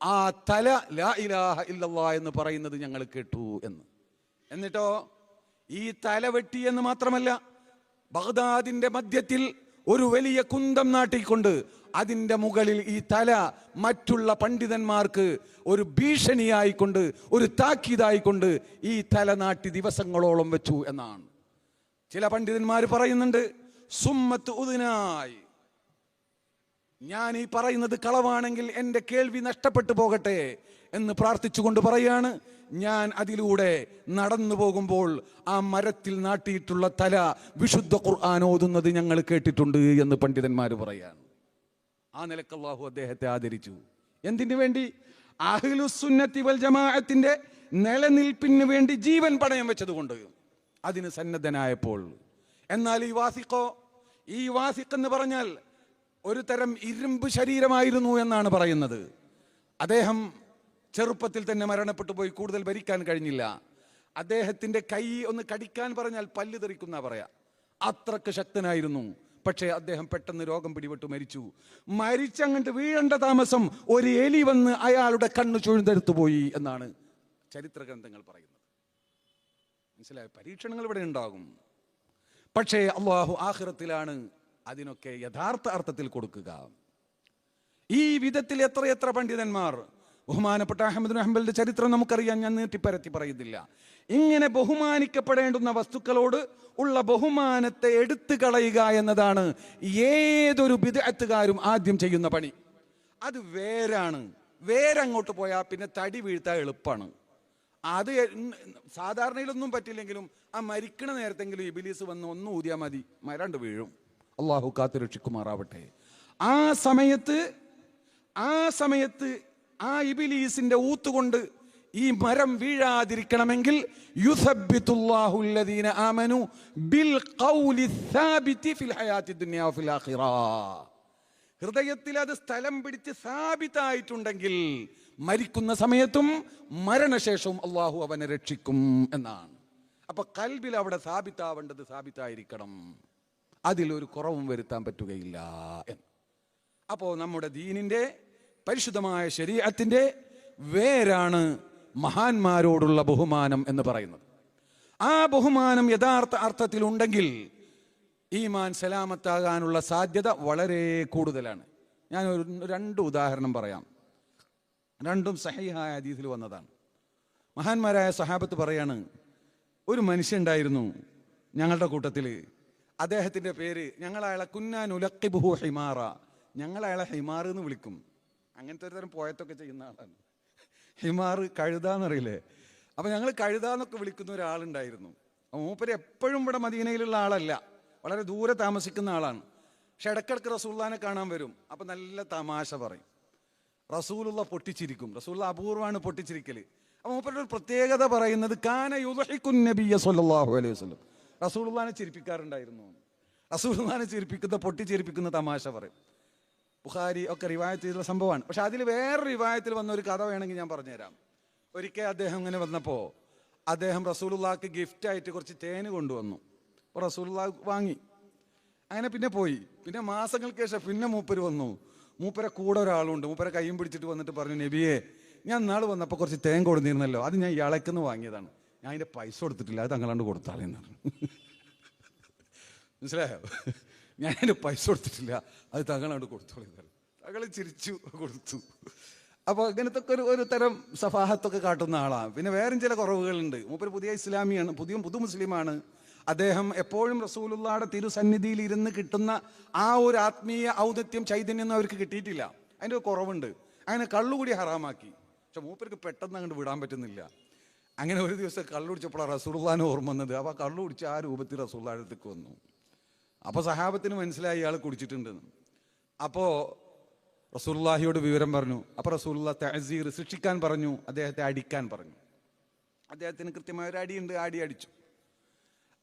ആ തല ലാ ഇലാഹ ഇല്ലല്ലാഹ് എന്ന് പറയുന്നത് ഞങ്ങൾ കേട്ടു എന്ന്. എന്നിട്ടോ ഈ തലവെട്ടി എന്ന് മാത്രമല്ല, ബഗ്ദാദിന്റെ മധ്യത്തിൽ ഒരു വലിയ കുന്തം നാട്ടിക്കൊണ്ട് അതിൻ്റെ മുകളിൽ ഈ തല മറ്റുള്ള പണ്ഡിതന്മാർക്ക് ഒരു ഭീഷണിയായിക്കൊണ്ട്, ഒരു താക്കീതായിക്കൊണ്ട് ഈ തല നാട്ടി ദിവസങ്ങളോളം വെച്ചു എന്നാണ്. ചില പണ്ഡിതന്മാർ പറയുന്നുണ്ട് സുമ്മത്ത് ഉദിനായി, ഞാൻ ഈ പറയുന്നത് കളവാണെങ്കിൽ എൻ്റെ കേൾവി നഷ്ടപ്പെട്ടു പോകട്ടെ എന്ന് പ്രാർത്ഥിച്ചുകൊണ്ട് പറയാണ്, ഞാൻ അതിലൂടെ നടന്നു പോകുമ്പോൾ ആ മരത്തിൽ നാട്ടിയിട്ടുള്ള തല വിശുദ്ധ ഖുർആൻ ഓതുന്നത് ഞങ്ങൾ കേട്ടിട്ടുണ്ട് എന്ന് പണ്ഡിതന്മാർ പറയാണ്. ആ നിലക്ക് അല്ലാഹു അദ്ദേഹത്തെ ആദരിച്ചു. എന്തിനു വേണ്ടി? അഹ്ലുസുന്നത്തി വൽ ജമാഅത്തിന്റെ നിലനിൽപ്പിന് വേണ്ടി ജീവൻ പണയം വെച്ചതുകൊണ്ട്, അതിന് സന്നദ്ധനായപ്പോൾ. എന്നാൽ ഈ വാസിഖ് എന്ന് പറഞ്ഞാൽ ഒരു തരം ഇരുമ്പ് ശരീരമായിരുന്നു എന്നാണ് പറയുന്നത്. അദ്ദേഹം ചെറുപ്പത്തിൽ തന്നെ മരണപ്പെട്ടു പോയി, കൂടുതൽ ഭരിക്കാൻ കഴിഞ്ഞില്ല. അദ്ദേഹത്തിന്റെ കൈ ഒന്ന് കടിക്കാൻ പറഞ്ഞാൽ പല്ല് തെറിക്കുന്ന പറയാ, അത്രക്ക് ശക്തനായിരുന്നു. പക്ഷേ അദ്ദേഹം പെട്ടെന്ന് രോഗം പിടിപെട്ടു മരിച്ചു. മരിച്ചങ്ങോട്ട് വീഴേണ്ട താമസം ഒരു എലി വന്ന് അയാളുടെ കണ്ണ് ചുഴുതെടുത്തു പോയി എന്നാണ് ചരിത്ര ഗ്രന്ഥങ്ങൾ പറയുന്നത്. മനസ്സിലായ? പരീക്ഷണങ്ങൾ ഇവിടെ ഉണ്ടാകും. പക്ഷേ അല്ലാഹു ആഖിറത്തിലാണ് അതിനൊക്കെ യഥാർത്ഥ അർത്ഥത്തിൽ കൊടുക്കുക. ഈ വിധത്തിൽ എത്രയെത്ര പണ്ഡിതന്മാർ, ബഹുമാനപ്പെട്ട അഹ്മദ് ബിൻ ഹംബലിന്റെ ചരിത്രം നമുക്കറിയാം, ഞാൻ നീട്ടിപ്പരത്തി പറയുന്നില്ല. ഇങ്ങനെ ബഹുമാനിക്കപ്പെടേണ്ടുന്ന വസ്തുക്കളോട് ഉള്ള ബഹുമാനത്തെ എടുത്തു കളയുക എന്നതാണ് ഏതൊരു ബിദ്അത്തുകാരും ആദ്യം ചെയ്യുന്ന പണി. അത് വേരാണ്. വേരങ്ങോട്ട് പോയാൽ പിന്നെ തടി വീഴ്ത്താൻ എളുപ്പമാണ്. അത് സാധാരണയിലൊന്നും പറ്റില്ലെങ്കിലും ആ മരിക്കണ നേരത്തെങ്കിലും ഇബ്ലീസ് വന്ന് ഒന്ന് ഊതിയാൽ മതി, മരണ്ട് വീഴും. അള്ളാഹു കാത്തു രക്ഷിക്കുമാറാവട്ടെ. ആ സമയത്ത് ആ ഇബ്ലീസിന്റെ ഊത്തുകൊണ്ട് ഈ മരം വീഴാതിരിക്കണമെങ്കിൽ യുസബ്ബിതുല്ലാഹു അല്ലദീന ആമനു ബിൽ ഖൗലി സാബിതി ഫിൽ ഹയാത്തി ദുനിയ വഫിൽ ആഖിറ. ഹൃദയത്തിൽ അത് സ്ഥലം പിടിച്ച് സാബിതായിട്ടുണ്ടെങ്കിൽ മരിക്കുന്ന സമയത്തും മരണശേഷവും അള്ളാഹു അവനെ രക്ഷിക്കും എന്നാണ്. അപ്പൊ കൽബിൽ അവിടെ സാബിതാവേണ്ടത് സാബിതായിരിക്കണം, അതിലൊരു കുറവും വരുത്താൻ പറ്റുകയില്ല എന്ന്. അപ്പോ നമ്മുടെ ദീനിന്റെ പരിശുദ്ധമായ ശരീഅത്തിന്റെ വേരാണ് മഹാന്മാരോടുള്ള ബഹുമാനം എന്ന് പറയുന്നത്. ആ ബഹുമാനം യഥാർത്ഥ അർത്ഥത്തിൽ ഉണ്ടെങ്കിൽ ഈമാൻ സലാമത്താകാനുള്ള സാധ്യത വളരെ കൂടുതലാണ്. ഞാൻ രണ്ട് ഉദാഹരണം പറയാം. രണ്ടും സഹീഹായ ഹദീസിൽ വന്നതാണ്. മഹാന്മാരായ സഹാബത്ത് പറയാണ്, ഒരു മനുഷ്യനുണ്ടായിരുന്നു ഞങ്ങളുടെ കൂട്ടത്തിൽ. അദ്ദേഹത്തിൻ്റെ പേര്, ഞങ്ങളയാളെ കുന്നാനുലഖിബുഹു ഹിമാറ, ഞങ്ങളയാളെ ഹിമാർ എന്ന് വിളിക്കും. അങ്ങനത്തെ ഒരു തരം പോയത്തൊക്കെ ചെയ്യുന്ന ആളാണ്. ഹിമാർ കഴുതാന്നറിയില്ലേ? അപ്പം ഞങ്ങൾ കഴുതാന്നൊക്കെ വിളിക്കുന്ന ഒരാളുണ്ടായിരുന്നു. മൂപ്പര് എപ്പോഴും ഇവിടെ മദീനയിലുള്ള ആളല്ല, വളരെ ദൂരെ താമസിക്കുന്ന ആളാണ്. പക്ഷെ ഇടയ്ക്കിടയ്ക്ക് റസൂലുള്ളാഹിനെ കാണാൻ വരും. അപ്പം നല്ല തമാശ പറയും. റസൂലുള്ള പൊട്ടിച്ചിരിക്കും. റസൂലുള്ള അപൂർവമാണ് പൊട്ടിച്ചിരിക്കല്. അപ്പം മൂപ്പരുടെ ഒരു പ്രത്യേകത പറയുന്നത്, കാന യുദ്ഹിക്കുൻ നബിയ്യ സ്വല്ലല്ലാഹു അലൈഹി വസല്ലം, റസൂലുള്ളാഹിനെ ചിരിപ്പിക്കാറുണ്ടായിരുന്നു. റസൂലുള്ളാഹിനെ പൊട്ടിച്ചിരിപ്പിക്കുന്ന തമാശ പറയും. ബുഖാരി ഒക്കെ റിവായത്ത് ചെയ്തുള്ള സംഭവമാണ്. പക്ഷെ അതിൽ വേറെ റിവായത്തിൽ വന്ന ഒരു കഥ വേണമെങ്കിൽ ഞാൻ പറഞ്ഞുതരാം. ഒരിക്കൽ അദ്ദേഹം ഇങ്ങനെ വന്നപ്പോൾ അദ്ദേഹം റസൂലുള്ളാഹിക്ക് ഗിഫ്റ്റായിട്ട് കുറച്ച് തേന് കൊണ്ടുവന്നു. അപ്പോൾ റസൂലുള്ളാഹി വാങ്ങി. അങ്ങനെ പിന്നെ പോയി. പിന്നെ മാസങ്ങൾക്ക് ശേഷം പിന്നെ മൂപ്പര് വന്നു. മൂപ്പരെ കൂടെ ഒരാളുണ്ട്. മൂപ്പരെ കയ്യും പിടിച്ചിട്ട് വന്നിട്ട് പറഞ്ഞു, നബിയെ, ഞാൻ നാളെ വന്നപ്പോൾ കുറച്ച് തേൻ കൊടുത്തിരുന്നല്ലോ, അത് ഞാൻ ഇയാളേക്കെന്ന് വാങ്ങിയതാണ്, ഞാൻ അതിൻ്റെ പൈസ കൊടുത്തിട്ടില്ല, അത് തങ്ങളാണ്ട് കൊടുത്താളെന്ന് പറഞ്ഞു. മനസ്സിലായോ? ഞാൻ അതിൻ്റെ പൈസ കൊടുത്തിട്ടില്ല, അത് തങ്ങളാണ്ട് കൊടുത്തോളെന്ന് പറഞ്ഞു. തങ്ങൾ ചിരിച്ചു കൊടുത്തു. അപ്പോൾ ഇങ്ങനത്തെ ഒരു തരം സഫാഹത്തൊക്കെ കാട്ടുന്ന ആളാണ്. പിന്നെ വേറെ ചില കുറവുകളുണ്ട്. മൂപ്പര് പുതിയ ഇസ്ലാമിയാണ്, പുതു മുസ്ലിമാണ്. അദ്ദേഹം എപ്പോഴും റസൂലുള്ളാഹിയുടെ തിരുസന്നിധിയിൽ ഇരുന്ന് കിട്ടുന്ന ആ ഒരു ആത്മീയ ഔന്നത്യം, ചൈതന്യമൊന്നും അവർക്ക് കിട്ടിയിട്ടില്ല. അതിൻ്റെ ഒരു കുറവുണ്ട്. അങ്ങനെ കള്ളുകൂടി ഹറാമാക്കി. പക്ഷെ മൂപ്പർക്ക് പെട്ടെന്ന് അങ്ങോട്ട് വിടാൻ പറ്റുന്നില്ല. അങ്ങനെ ഒരു ദിവസം കള്ളു കുടിച്ചപ്പോഴാണ് റസൂലുള്ളാഹിനെ ഓർമ്മ വന്നത്. അപ്പോൾ കള്ളു കുടിച്ച് ആ രൂപത്തിൽ റസൂലുള്ളാഹിയുടെ അടുത്തേക്ക് വന്നു. അപ്പോൾ സഹാബത്തിന് മനസ്സിലായി ഇയാൾ കുടിച്ചിട്ടുണ്ടെന്ന്. അപ്പോൾ റസൂലുള്ളാഹിയോട് വിവരം പറഞ്ഞു. അപ്പോൾ റസൂലുള്ളാഹി തഅസീർ, ശിക്ഷിക്കാൻ പറഞ്ഞു, അദ്ദേഹത്തെ അടിക്കാൻ പറഞ്ഞു. അദ്ദേഹത്തിന് കൃത്യമായ ഒരു അടിയുണ്ട്, അടിച്ചു.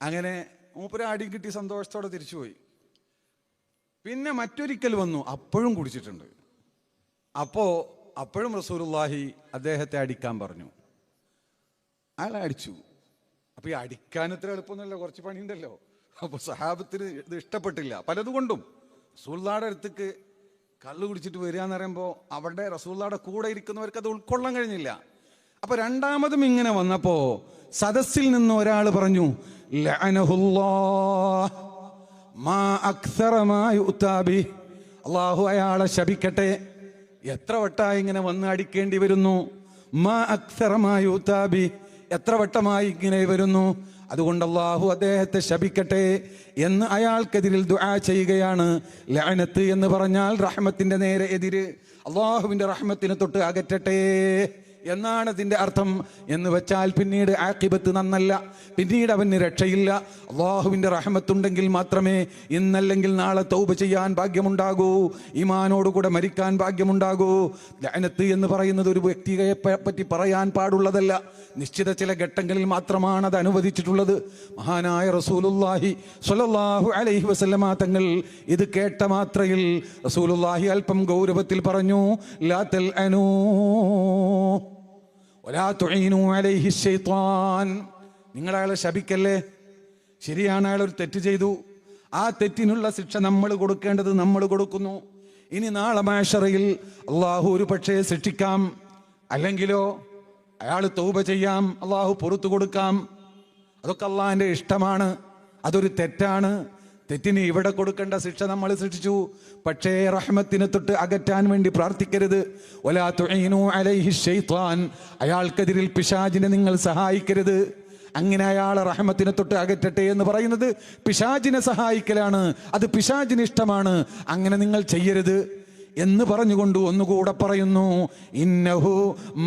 അങ്ങനെ മൂപ്പര് അടി കിട്ടി സന്തോഷത്തോടെ തിരിച്ചുപോയി. പിന്നെ മറ്റൊരിക്കൽ വന്നു, അപ്പോഴും കുടിച്ചിട്ടുണ്ട്. അപ്പോഴും റസൂലുള്ളാഹി അദ്ദേഹത്തെ അടിക്കാൻ പറഞ്ഞു. അയാളെ അടിച്ചു. അപ്പോൾ ഈ അടിക്കാൻ ഇത്ര എളുപ്പമൊന്നുമല്ല, കുറച്ച് പണിയുണ്ടല്ലോ. അപ്പോൾ സഹാബത്തിന് ഇത് ഇഷ്ടപ്പെട്ടില്ല പലതുകൊണ്ടും. റസൂലുള്ളാഹിയുടെ അടുത്തേക്ക് കള്ളു കുടിച്ചിട്ട് വരിക എന്ന് പറയുമ്പോൾ അവിടെ റസൂലുള്ളാഹിയുടെ കൂടെ ഇരിക്കുന്നവർക്ക് അത് ഉൾക്കൊള്ളാൻ കഴിഞ്ഞില്ല. അപ്പോൾ രണ്ടാമതും ഇങ്ങനെ വന്നപ്പോൾ സദസ്സിൽ നിന്ന് ഒരാൾ പറഞ്ഞു, ലഅനഹുല്ലാഹ് മാ അക്സറ മാ യുഅ്താ ബി, അല്ലാഹു അയാളെ ശപിക്കട്ടെ, എത്ര വട്ടമായി ഇങ്ങനെ വന്ന് അടിക്കേണ്ടി വരുന്നു. മാ അക്സറ മാ യുഅ്താ ബി, എത്ര വട്ടമായി ഇങ്ങനെ വരുന്നു. അതുകൊണ്ട് അള്ളാഹു അദ്ദേഹത്തെ ശപിക്കട്ടെ എന്ന് അയാൾക്കെതിരിൽ ദുആ ചെയ്യുകയാണ്. ലഅനത്ത് എന്ന് പറഞ്ഞാൽ റഹ്മത്തിന്റെ നേരെ എതിര്, അള്ളാഹുവിന്റെ റഹ്മത്തിനെ തൊട്ട് അകറ്റട്ടെ എന്നാണ് അതിൻ്റെ അർത്ഥം. എന്ന് വെച്ചാൽ പിന്നീട് ആഖിബത്ത് നന്നല്ല, പിന്നീട് അവന് രക്ഷയില്ല. അള്ളാഹുവിൻ്റെ റഹ്മത്തുണ്ടെങ്കിൽ മാത്രമേ ഇന്നല്ലെങ്കിൽ നാളെ തൗബ ചെയ്യാൻ ഭാഗ്യമുണ്ടാകൂ, ഈമാനോടുകൂടെ മരിക്കാൻ ഭാഗ്യമുണ്ടാകൂ. ലഅനത്ത് എന്ന് പറയുന്നത് ഒരു വ്യക്തിയെ പറ്റി പറയാൻ പാടുള്ളതല്ല, നിശ്ചിത ചില ഘട്ടങ്ങളിൽ മാത്രമാണ് അത് അനുവദിച്ചിട്ടുള്ളത്. മഹാനായ റസൂലുള്ളാഹി സ്വല്ലല്ലാഹു അലൈഹി വസല്ലമ തങ്ങൾ ഇത് കേട്ട മാത്രയിൽ റസൂലുള്ളാഹി അല്പം ഗൗരവത്തിൽ പറഞ്ഞു, ലാ തൽഅനൂ വലാ തുഈനൂ അലൈഹി ശൈത്താൻ. നിങ്ങൾ അയാളെ ശപിക്കല്ലേ. ശരിയാണ്, അയാൾ ഒരു തെറ്റ് ചെയ്തു, ആ തെറ്റിനുള്ള ശിക്ഷ നമ്മൾ കൊടുക്കേണ്ടത് നമ്മൾ കൊടുക്കുന്നു. ഇനി നാളെ മഹ്ശറയിൽ അള്ളാഹു ഒരു പക്ഷേ ശിക്ഷിക്കാം, അല്ലെങ്കിലോ അയാൾ തൗബ ചെയ്യാം, അള്ളാഹു പുറത്തു കൊടുക്കാം. അതൊക്കെ അള്ളാഹിന്റെ ഇഷ്ടമാണ്. അതൊരു തെറ്റാണ്. തെറ്റിന് ഇവിടെ കൊടുക്കേണ്ട ശിക്ഷ നമ്മൾ ശിക്ഷിച്ചു. പക്ഷേ റഹ്മത്തിനെ തൊട്ട് അകറ്റാൻ വേണ്ടി പ്രാർത്ഥിക്കരുത്. വലാ തുഈനൂ അലൈഹി ശൈത്താൻ, അയാൾക്കെതിരിൽ പിശാചിനെ നിങ്ങൾ സഹായിക്കരുത്. അങ്ങനെ അയാളെ റഹ്മത്തിനെ തൊട്ട് അകറ്റട്ടെ എന്ന് പറയുന്നത് പിശാചിനെ സഹായിക്കലാണ്, അത് പിശാചിന് ഇഷ്ടമാണ്. അങ്ങനെ നിങ്ങൾ ചെയ്യരുത് എന്ന് പറഞ്ഞുകൊണ്ട് ഒന്നുകൂടെ പറയുന്നു, ഇന്നഹു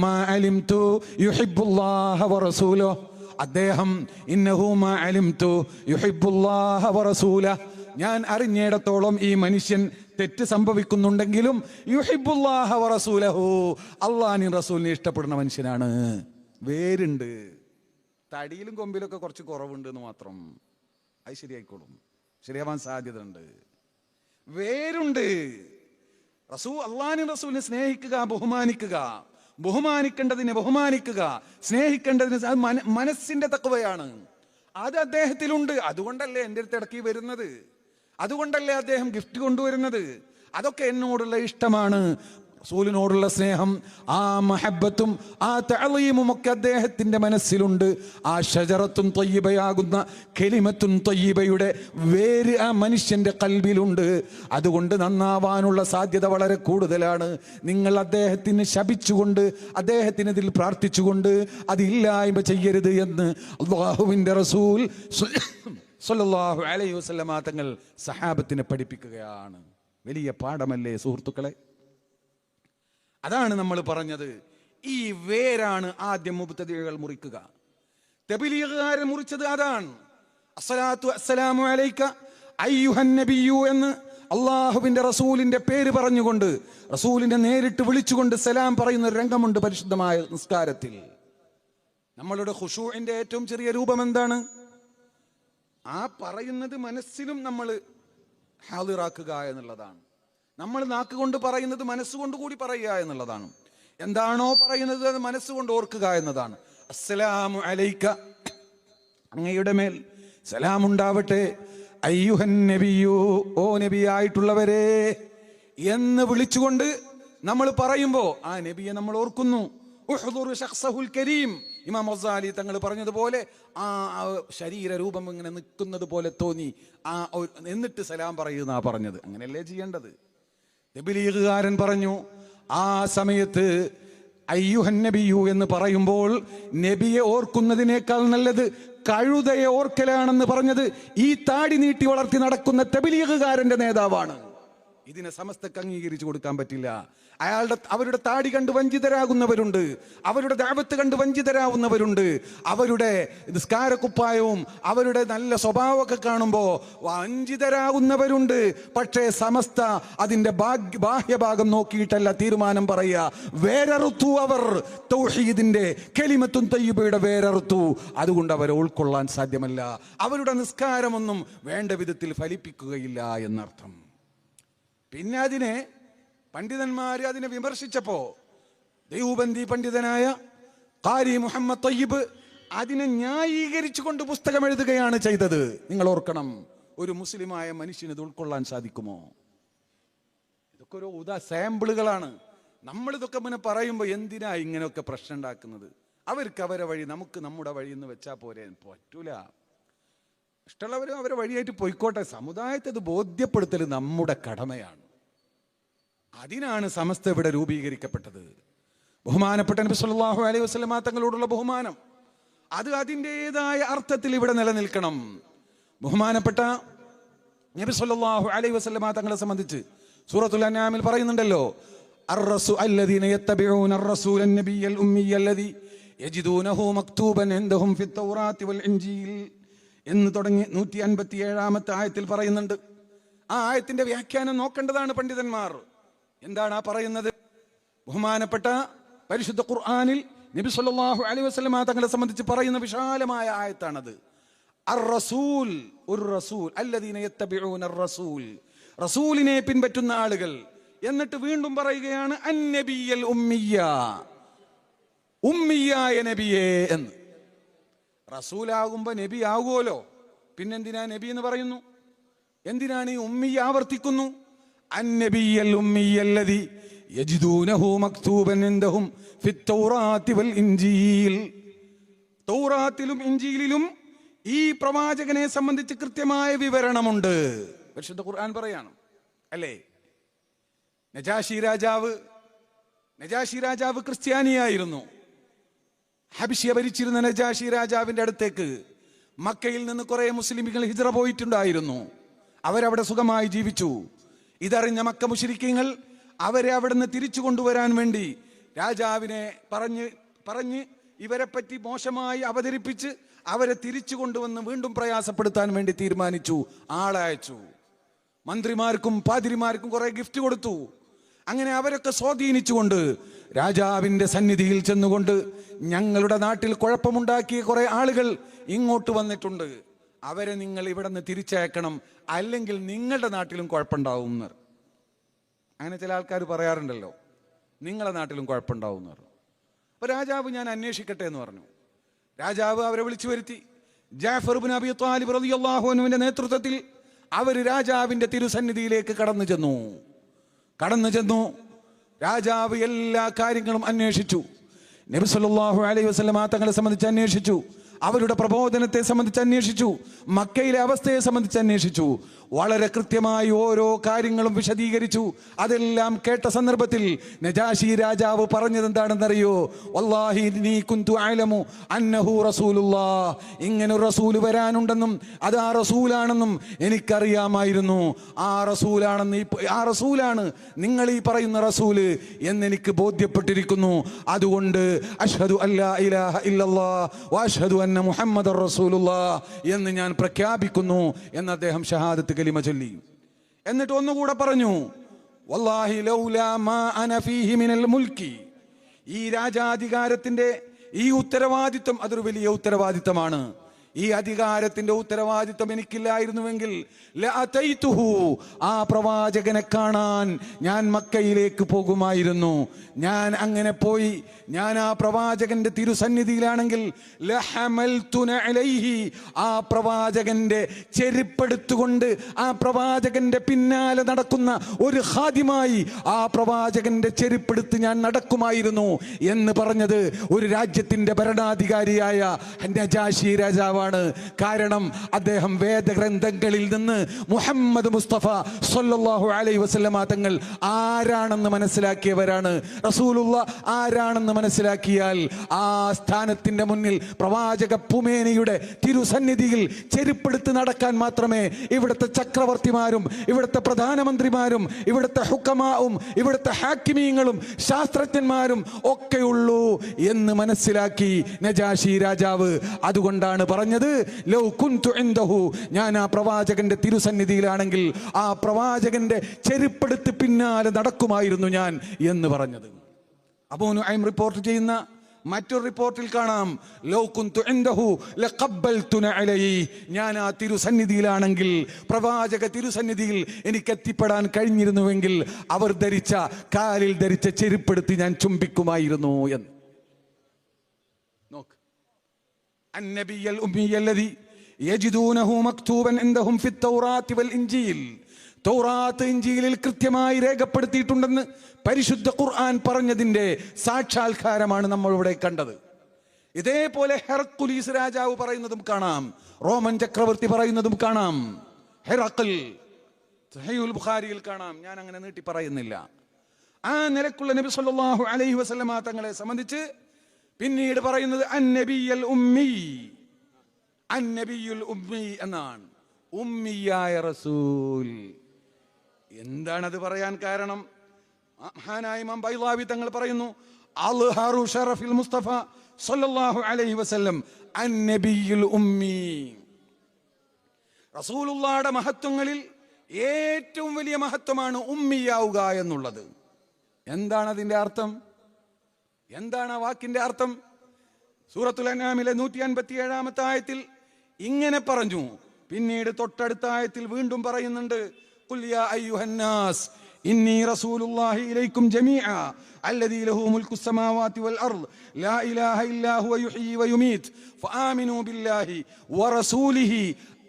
മാ അലിംതു യുഹിബ്ബുല്ലാഹ വറസൂലഹു. അദ്ദേഹം ഇന്നഹു മാ അലിംതു യുഹിബ്ബുല്ലാഹ വറസൂലഹു, ഞാൻ അറിഞ്ഞിടത്തോളം ഈ മനുഷ്യൻ തെറ്റ് സംഭവിക്കുന്നുണ്ടെങ്കിലും യുഹിബ്ബുല്ലാഹ വറസൂലഹു, അള്ളാഹിനെയും റസൂലിനെ ഇഷ്ടപ്പെടുന്ന മനുഷ്യനാണ്. വേരുണ്ട്, തടിയിലും കൊമ്പിലൊക്കെ കുറച്ച് കുറവുണ്ട് എന്ന് മാത്രം. അത് ശരിയായിക്കോളും, ശരിയാവാൻ സാധ്യത ഉണ്ട്. വേരുണ്ട്. അള്ളാഹിനെയും റസൂലിനെ സ്നേഹിക്കുക, ബഹുമാനിക്കുക, ബഹുമാനിക്കേണ്ടതിനെ ബഹുമാനിക്കുക, സ്നേഹിക്കേണ്ടതിന് അത് മനസ്സിന്റെ തഖ്വയാണ്. അത് അദ്ദേഹത്തിലുണ്ട്. അതുകൊണ്ടല്ലേ എൻ്റെ അടുത്ത് ഇടയ്ക്ക് വരുന്നത്, അതുകൊണ്ടല്ലേ അദ്ദേഹം ഗിഫ്റ്റ് കൊണ്ടുവരുന്നത്. അതൊക്കെ എന്നോടുള്ള ഇഷ്ടമാണ്, റസൂലിനോടുള്ള സ്നേഹം, ആ മഹബ്ബത്തും ആ തഅളീമും ഒക്കെ അദ്ദേഹത്തിന്റെ മനസ്സിലുണ്ട്. ആ ഷജറത്തുൻ ത്വയ്യിബയാകുന്ന കലിമത്തുൻ ത്വയ്യിബയുടെ വേര് ആ മനുഷ്യന്റെ ഖൽബിലുണ്ട്. അതുകൊണ്ട് നന്നാവാനുള്ള സാധ്യത വളരെ കൂടുതലാണ്. നിങ്ങൾ അദ്ദേഹത്തിന് ശപിച്ചുകൊണ്ട്, അദ്ദേഹത്തിനെതിൽ പ്രാർത്ഥിച്ചുകൊണ്ട് അതില്ലായ്മ ചെയ്യരുത് എന്ന് അല്ലാഹുവിന്റെ റസൂൽ സ്വല്ലല്ലാഹു അലൈഹി വസല്ലമ തങ്ങൾ സഹാബത്തിനെ പഠിപ്പിക്കുകയാണ്. വലിയ പാഠമല്ലേ സുഹൃത്തുക്കളെ? അതാണ് നമ്മൾ പറഞ്ഞത്. ഈ വേരാണ് ആദ്യം മുബ്തദികൾ മുറിക്കുക. തബ്ലീഗുകാരൻ മുറിച്ചത് അതാണ്. അസ്സലാത്തു അസ്സലാമു അലൈക അയ്യുഹൻ നബിയ്യു എന്ന് അള്ളാഹുവിന്റെ റസൂലിന്റെ പേര് പറഞ്ഞുകൊണ്ട്, റസൂലിനെ നേരിട്ട് വിളിച്ചുകൊണ്ട് സലാം പറയുന്ന ഒരു രംഗമുണ്ട് പരിശുദ്ധമായ നിസ്കാരത്തിൽ. നമ്മളുടെ ഖുശൂഇന്റെ ഏറ്റവും ചെറിയ രൂപം എന്താണ്? ആ പറയുന്നത് മനസ്സിലും നമ്മൾ ഹാദിറാക്കുക എന്നുള്ളതാണ്. നമ്മൾ നാക്കുകൊണ്ട് പറയുന്നത് മനസ്സുകൊണ്ട് കൂടി പറയുക എന്നുള്ളതാണ്. എന്താണോ പറയുന്നത് അത് മനസ്സുകൊണ്ട് ഓർക്കുക എന്നതാണ്. അസ്സലാമു അലൈക, അങ്ങയുടെ മേൽ സലാം ഉണ്ടാവട്ടെ. അയ്യുഹൻ നബിയു, ഓ നബിയായിട്ടുള്ളവരെ എന്ന് വിളിച്ചുകൊണ്ട് നമ്മൾ പറയുമ്പോൾ ആ നബിയെ നമ്മൾ ഓർക്കുന്നു. ഉഹ്ദുറു ശഖ്സഹുൽ കരീം, ഇമാം ഗസാലി തങ്ങൾ പറഞ്ഞതുപോലെ ആ ശരീരരൂപം ഇങ്ങനെ നിൽക്കുന്നത് പോലെ തോന്നി, എന്നിട്ട് സലാം പറയുന്ന പറഞ്ഞത്. അങ്ങനെയല്ലേ ചെയ്യേണ്ടത്? തബ്ലീഗുകാരൻ പറഞ്ഞു, ആ സമയത്ത് അയ്യുഹൻ നബിയു എന്ന് പറയുമ്പോൾ നബിയെ ഓർക്കുന്നതിനേക്കാൾ നല്ലത് കഴുതയെ ഓർക്കലാണെന്ന് പറഞ്ഞത് ഈ താടി നീട്ടി വളർത്തി നടക്കുന്ന തബ്ലീഗുകാരന്റെ നേതാവാണ്. ഇതിനെ സമസ്തക്ക് അംഗീകരിച്ചു കൊടുക്കാൻ പറ്റില്ല. അവരുടെ താടി കണ്ട് വഞ്ചിതരാകുന്നവരുണ്ട്, അവരുടെ ദഅവത്ത് കണ്ട് വഞ്ചിതരാകുന്നവരുണ്ട്, അവരുടെ നിസ്കാരക്കുപ്പായവും അവരുടെ നല്ല സ്വഭാവമൊക്കെ കാണുമ്പോൾ വഞ്ചിതരാകുന്നവരുണ്ട്. പക്ഷേ സമസ്ത അതിന്റെ ബാഹ്യഭാഗം നോക്കിയിട്ടല്ല തീരുമാനം പറയുക. വേരറുത്തു അവർ തൗഹീദിന്റെ കലിമത്തുൻ തയ്യിബയുടെ വേരറുത്തു. അതുകൊണ്ട് അവരെ ഉൾക്കൊള്ളാൻ സാധ്യമല്ല. അവരുടെ നിസ്കാരമൊന്നും വേണ്ട വിധത്തിൽ ഫലിപ്പിക്കുകയില്ല എന്നർത്ഥം. പിന്നെ അതിനെ പണ്ഡിതന്മാര് അതിനെ വിമർശിച്ചപ്പോ ദേവബന്ദി പണ്ഡിതനായ ഖാരി മുഹമ്മദ് തയ്യിബ് അതിനെ ന്യായീകരിച്ചുകൊണ്ട് പുസ്തകം എഴുതുകയാണ് ചെയ്തത്. നിങ്ങൾ ഓർക്കണം, ഒരു മുസ്ലിമായ മനുഷ്യന് ഇത് ഉൾക്കൊള്ളാൻ സാധിക്കുമോ? ഇതൊക്കെ ഒരു സാമ്പിളുകളാണ്. നമ്മളിതൊക്കെ പിന്നെ പറയുമ്പോൾ എന്തിനാ ഇങ്ങനെയൊക്കെ പ്രശ്നം ഉണ്ടാക്കുന്നത്? അവർക്ക് അവരെ വഴി, നമുക്ക് നമ്മുടെ വഴി എന്ന് വെച്ചാൽ പോരെ. പറ്റൂല. ഇഷ്ടമുള്ളവരും അവരെ വഴിയായിട്ട് പോയിക്കോട്ടെ. സമുദായത്തെ ഇത് ബോധ്യപ്പെടുത്തൽ നമ്മുടെ കടമയാണ്. അതിനാണ് സമസ്ത ഇവിടെ രൂപീകരിക്കപ്പെട്ടത്. ബഹുമാനപ്പെട്ട നബി സല്ലല്ലാഹു അലൈഹി വസല്ലമ തങ്ങളോടുള്ള ബഹുമാനം, അത് അതിൻ്റെതായ അർത്ഥത്തിൽ ഇവിടെ നിലനിൽക്കണം. ബഹുമാനപ്പെട്ട നബി സല്ലല്ലാഹു അലൈഹി വസല്ലമ തങ്ങളെ സംബന്ധിച്ച് സൂറത്തുൽ അൻആമിൽ പറയുന്നുണ്ടല്ലോ, الذين يتبعون الرسول النبي الأمي الذي يجدونه مكتوبا عندهم في التوراة والإنجيل എന്ന് തുടങ്ങി 157-ാമത്തെ ആയത്തിൽ പറയുന്നുണ്ട്. ആ ആയത്തിന്റെ വ്യാഖ്യാനം നോക്കേണ്ടതാണ് പണ്ഡിതന്മാർ. എന്താണ് ആ പറയുന്നത്? ബഹുമാനപ്പെട്ട പരിശുദ്ധ ഖുർആനിൽ നബി സല്ലല്ലാഹു അലൈഹി വസല്ലമ തങ്ങളെ സംബന്ധിച്ച് പറയുന്ന വിശാലമായ ആയത്താണത്. അർ-റസൂൽ, ഒരു റസൂൽ, അല്ലദീന യത്തബിഊന അർ-റസൂൽ, റസൂലിനെ പിൻപറ്റുന്ന ആളുകൾ. എന്നിട്ട് വീണ്ടും പറയുകയാണ് അൻ-നബിയ്യൽ ഉമ്മിയ്യ, ഉമ്മിയായ നബിയെ എന്ന്. റസൂലാകുമ്പോ നബി ആകുമല്ലോ, പിന്നെന്തിനാ നബി എന്ന് പറയുന്നു? എന്തിനാണ് ഈ ഉമ്മിയ ആവർത്തിക്കുന്നു? അൻ-നബിയ്യൽ ഉമ്മിയ്യല്ലദീ യജിദൂനഹു മക്തൂബൻ ഇൻദഹും ഫിത്തൗറാത്തി വൽ ഇൻജീൽ. തൗറാത്തിലും ഇൻജീലിലും ഈ പ്രവാചകനെ സംബന്ധിച്ച് കൃത്യമായ വിവരണമുണ്ട്. പരിശുദ്ധ ഖുർആൻ പറയാണ് അല്ലേ, നജാശി രാജാവ് ക്രിസ്ത്യാനിയായിരുന്നു. ഹബിഷ്യ ഭരിച്ചിരുന്ന നജാശി രാജാവിന്റെ അടുത്തേക്ക് മക്കയിൽ നിന്ന് കുറെ മുസ്ലിമുകൾ ഹിജ്റ പോയിട്ടുണ്ടായിരുന്നു. അവരവിടെ സുഖമായി ജീവിച്ചു. ഇതറിഞ്ഞ മക്ക മുശ്രിക്കീങ്ങൾ അവരെ അവിടെ നിന്ന് തിരിച്ചു കൊണ്ടുവരാൻ വേണ്ടി രാജാവിനെ പറഞ്ഞ് ഇവരെ പറ്റി മോശമായി അവതരിപ്പിച്ച് അവരെ തിരിച്ചു കൊണ്ടുവന്ന് വീണ്ടും പ്രയാസപ്പെടുത്താൻ വേണ്ടി തീരുമാനിച്ചു. ആളയച്ചു. മന്ത്രിമാർക്കും പാതിരിമാർക്കും കുറെ ഗിഫ്റ്റ് കൊടുത്തു. അങ്ങനെ അവരൊക്കെ സ്വാധീനിച്ചുകൊണ്ട് രാജാവിന്റെ സന്നിധിയിൽ ചെന്നുകൊണ്ട്, ഞങ്ങളുടെ നാട്ടിൽ കുഴപ്പമുണ്ടാക്കിയ കുറെ ആളുകൾ ഇങ്ങോട്ട് വന്നിട്ടുണ്ട്, അവരെ നിങ്ങൾ ഇവിടെ നിന്ന് തിരിച്ചയക്കണം, അല്ലെങ്കിൽ നിങ്ങളുടെ നാട്ടിലും കുഴപ്പമുണ്ടാവും എന്ന്. അങ്ങനെ ചില ആൾക്കാർ പറയാറുണ്ടല്ലോ, നിങ്ങളുടെ നാട്ടിലും കുഴപ്പമുണ്ടാവും എന്ന് പറഞ്ഞു. അപ്പൊ രാജാവ് ഞാൻ അന്വേഷിക്കട്ടെ എന്ന് പറഞ്ഞു. രാജാവ് അവരെ വിളിച്ചു വരുത്തി. ജഅഫർ ഇബ്നു അബീ ത്വാലിബ് റളിയല്ലാഹു അൻഹുവിന്റെ നേതൃത്വത്തിൽ അവർ രാജാവിന്റെ തിരുസന്നിധിയിലേക്ക് കടന്നു ചെന്നു. രാജാവ് എല്ലാ കാര്യങ്ങളും അന്വേഷിച്ചു. നബി സല്ലല്ലാഹു അലൈഹി വസല്ലമ തങ്ങളെ സംബന്ധിച്ച് അന്വേഷിച്ചു. അവരുടെ പ്രബോധനത്തെ സംബന്ധിച്ച് അന്വേഷിച്ചു. മക്കയിലെ അവസ്ഥയെ സംബന്ധിച്ച് അന്വേഷിച്ചു. വളരെ കൃത്യമായി ഓരോ കാര്യങ്ങളും വിശദീകരിച്ചു. അതെല്ലാം കേട്ട സന്ദർഭത്തിൽ നജാശി രാജാവ് പറഞ്ഞത് എന്താണെന്നറിയോ? വല്ലാഹി നീ കുന്തു അഅലമു അന്നഹു റസൂലുള്ളാഹ്, ഇങ്ങനെ ഒരു റസൂൽ വരാനുണ്ടെന്നും അത് ആ റസൂലാണെന്നും എനിക്കറിയാമായിരുന്നു. ആ റസൂലാണ് നിങ്ങൾ ഈ പറയുന്ന റസൂല് എന്നെനിക്ക് ബോധ്യപ്പെട്ടിരിക്കുന്നു. അതുകൊണ്ട് അഷ്ഹദു അല്ലാ ഇലാഹ ഇല്ലല്ലാഹ് വഅഷ്ഹദു അന്ന മുഹമ്മദർ റസൂലുള്ളാഹ് എന്ന് ഞാൻ പ്രഖ്യാപിക്കുന്നു എന്ന് അദ്ദേഹം ഷഹാദത്ത് കലിമ ചൊല്ലി. എന്നിട്ട് ഒന്നുകൂടെ പറഞ്ഞു, വല്ലാഹി ലൗലാ മാ അന ഫീഹി മിനൽ മുൽക്കി, ഈ രാജാധികാരത്തിന്റെ ഈ ഉത്തരവാദിത്വം അതൊരു വലിയ ഉത്തരവാദിത്വമാണ്. ഈ അധികാരത്തിന്റെ ഉത്തരവാദിത്വം എനിക്കില്ലായിരുന്നുവെങ്കിൽ ലഅതൈതുഹു, ആ പ്രവാചകനെ കാണാൻ ഞാൻ മക്കയിലേക്ക് പോകുമായിരുന്നു. ഞാൻ അങ്ങനെ പോയി, ഞാൻ ആ പ്രവാചകന്റെ തിരുസന്നിധിയിലാണെങ്കിൽ ലഹമൽതു അലൈഹി, ആ പ്രവാചകന്റെ ചെരുപ്പെടുത്തുകൊണ്ട് ആ പ്രവാചകന്റെ പിന്നാലെ നടക്കുന്ന ഒരു ഖാദിമായി ആ പ്രവാചകന്റെ ചെരുപ്പെടുത്ത് ഞാൻ നടക്കുമായിരുന്നു എന്ന് പറഞ്ഞത് ഒരു രാജ്യത്തിന്റെ ഭരണാധികാരിയായ നജാശി രാജാവാണ്. കാരണം അദ്ദേഹം വേദഗ്രന്ഥങ്ങളിൽ നിന്ന് മുഹമ്മദ് മുസ്തഫ സല്ലല്ലാഹു അലൈഹി വസല്ലമ തങ്ങൾ ആരാണെന്ന് മനസ്സിലാക്കിയവരാണ്. റസൂലുള്ള ആരാണെന്ന് മനസ്സിലാക്കിയാൽ ആ സ്ഥാനത്തിന്റെ മുന്നിൽ പ്രവാചക പുമേനയുടെ തിരുസന്നിധിയിൽ ചെരുപ്പെടുത്ത് നടക്കാൻ മാത്രമേ ഇവിടുത്തെ ചക്രവർത്തിമാരും ഇവിടുത്തെ പ്രധാനമന്ത്രിമാരും ഇവിടുത്തെ ഹുക്കമാവും ഇവിടുത്തെ ഹാക്കിമീങ്ങളും ശാസ്ത്രജ്ഞന്മാരും ഒക്കെയുള്ളൂ എന്ന് മനസ്സിലാക്കി നജാശി രാജാവ്. അതുകൊണ്ടാണ് പറഞ്ഞത്, ലൗ കുന്തു ഇൻദഹു, ഞാൻ ആ പ്രവാചകന്റെ തിരുസന്നിധിയിലാണെങ്കിൽ ആ പ്രവാചകന്റെ ചെരുപ്പെടുത്ത് പിന്നാലെ നടക്കുമായിരുന്നു ഞാൻ എന്ന് പറഞ്ഞത്. അബൂ നുഐം റിപ്പോർട്ട് ചെയ്യുന്ന മറ്റൊരു റിപ്പോർട്ടിൽ കാണാം, ലൗ കുന്തു ഇൻദഹു ലഖബ്ബൽതു അലൈഹി, ഞാൻ ആ തിരുസന്നിധിയിലാണെങ്കിൽ, പ്രവാചക തിരുസന്നിധിയിൽ എനിക്ക് എത്തിപ്പെടാൻ കഴിഞ്ഞിരുന്നുവെങ്കിൽ അവർ കാലിൽ ധരിച്ച ചെരുപ്പെടുത്ത് ഞാൻ ചുംബിക്കുമായിരുന്നു എന്ന്. നോക്ക്, അന്നബിയ്യൽ ഉമ്മിയല്ലദീ യജിദൂനഹു മക്തൂബൻ ഇൻദഹും ഫിത്തൗറാത്തി വൽ ഇൻജീൽ, തൗറാത്ത് ഇൻജീലിൽ കൃത്യമായി രേഖപ്പെടുത്തിയിട്ടുണ്ടെന്ന് പരിശുദ്ധ ഖുർആൻ പറഞ്ഞതിന്റെ സാക്ഷാത്കാരമാണ് നമ്മൾ ഇവിടെ കണ്ടത്. ഇതേപോലെ ഹെർക്കുലീസ് രാജാവ് പറയുന്നതും കാണാം, റോമൻ ചക്രവർത്തി പറയുന്നതും കാണാം. ഹെറഖൽ സഹീഹുൽ ബുഖാരിയിൽ കാണാം. ഞാൻ അങ്ങനെ നീട്ടി പറയുന്നില്ല. ആ നിലക്കുള്ള നബി സല്ലല്ലാഹു അലൈഹി വസല്ലമ തങ്ങളെ സംബന്ധിച്ച് പിന്നീട് പറയുന്നത് അന്നബിയൽ ഉമ്മി, അന്നബിയുൽ ഉമ്മി എന്നാണ്, ഉമ്മിയായ റസൂൽ. എന്താണത് പറയാൻ കാരണം? മഹാനായ ഇമാം ബൈളാവി തങ്ങൾ പറയുന്നു, അൽഹാറു ഷറഫിൽ മുസ്തഫ സല്ലല്ലാഹു അലൈഹി വസല്ലം അന്നബിയുൽ ഉമ്മി. റസൂലുള്ളാഹിയുടെ മഹത്വങ്ങളിൽ ഏറ്റവും വലിയ മഹത്വമാണ് ഉമ്മിയാവുക എന്നുള്ളത്. എന്താണ് അതിന്റെ അർത്ഥം? എന്താണ് ആ വാക്കിന്റെ അർത്ഥം? സൂറത്തുൽ അൻആമിലെ 157-ാമത്തെ ആയത്തിൽ ഇങ്ങനെ പറഞ്ഞു. പിന്നീട് തൊട്ടടുത്ത ആയത്തിൽ വീണ്ടും പറയുന്നുണ്ട്, ഖുൽ യാ അയ്യുഹന്നാസ് ഇന്നി റസൂലുള്ളാഹി ഇലൈക്കും ജമീഅ അല്ലദീ ലഹു മുൽക്കുസ് സമാവാതി വൽ അർദ് ലാ ഇലാഹ ഇല്ലാ ഹുവ യുഹ്യി വയുമീത് ഫആമിനൂ ബില്ലാഹി വറസൂലിഹി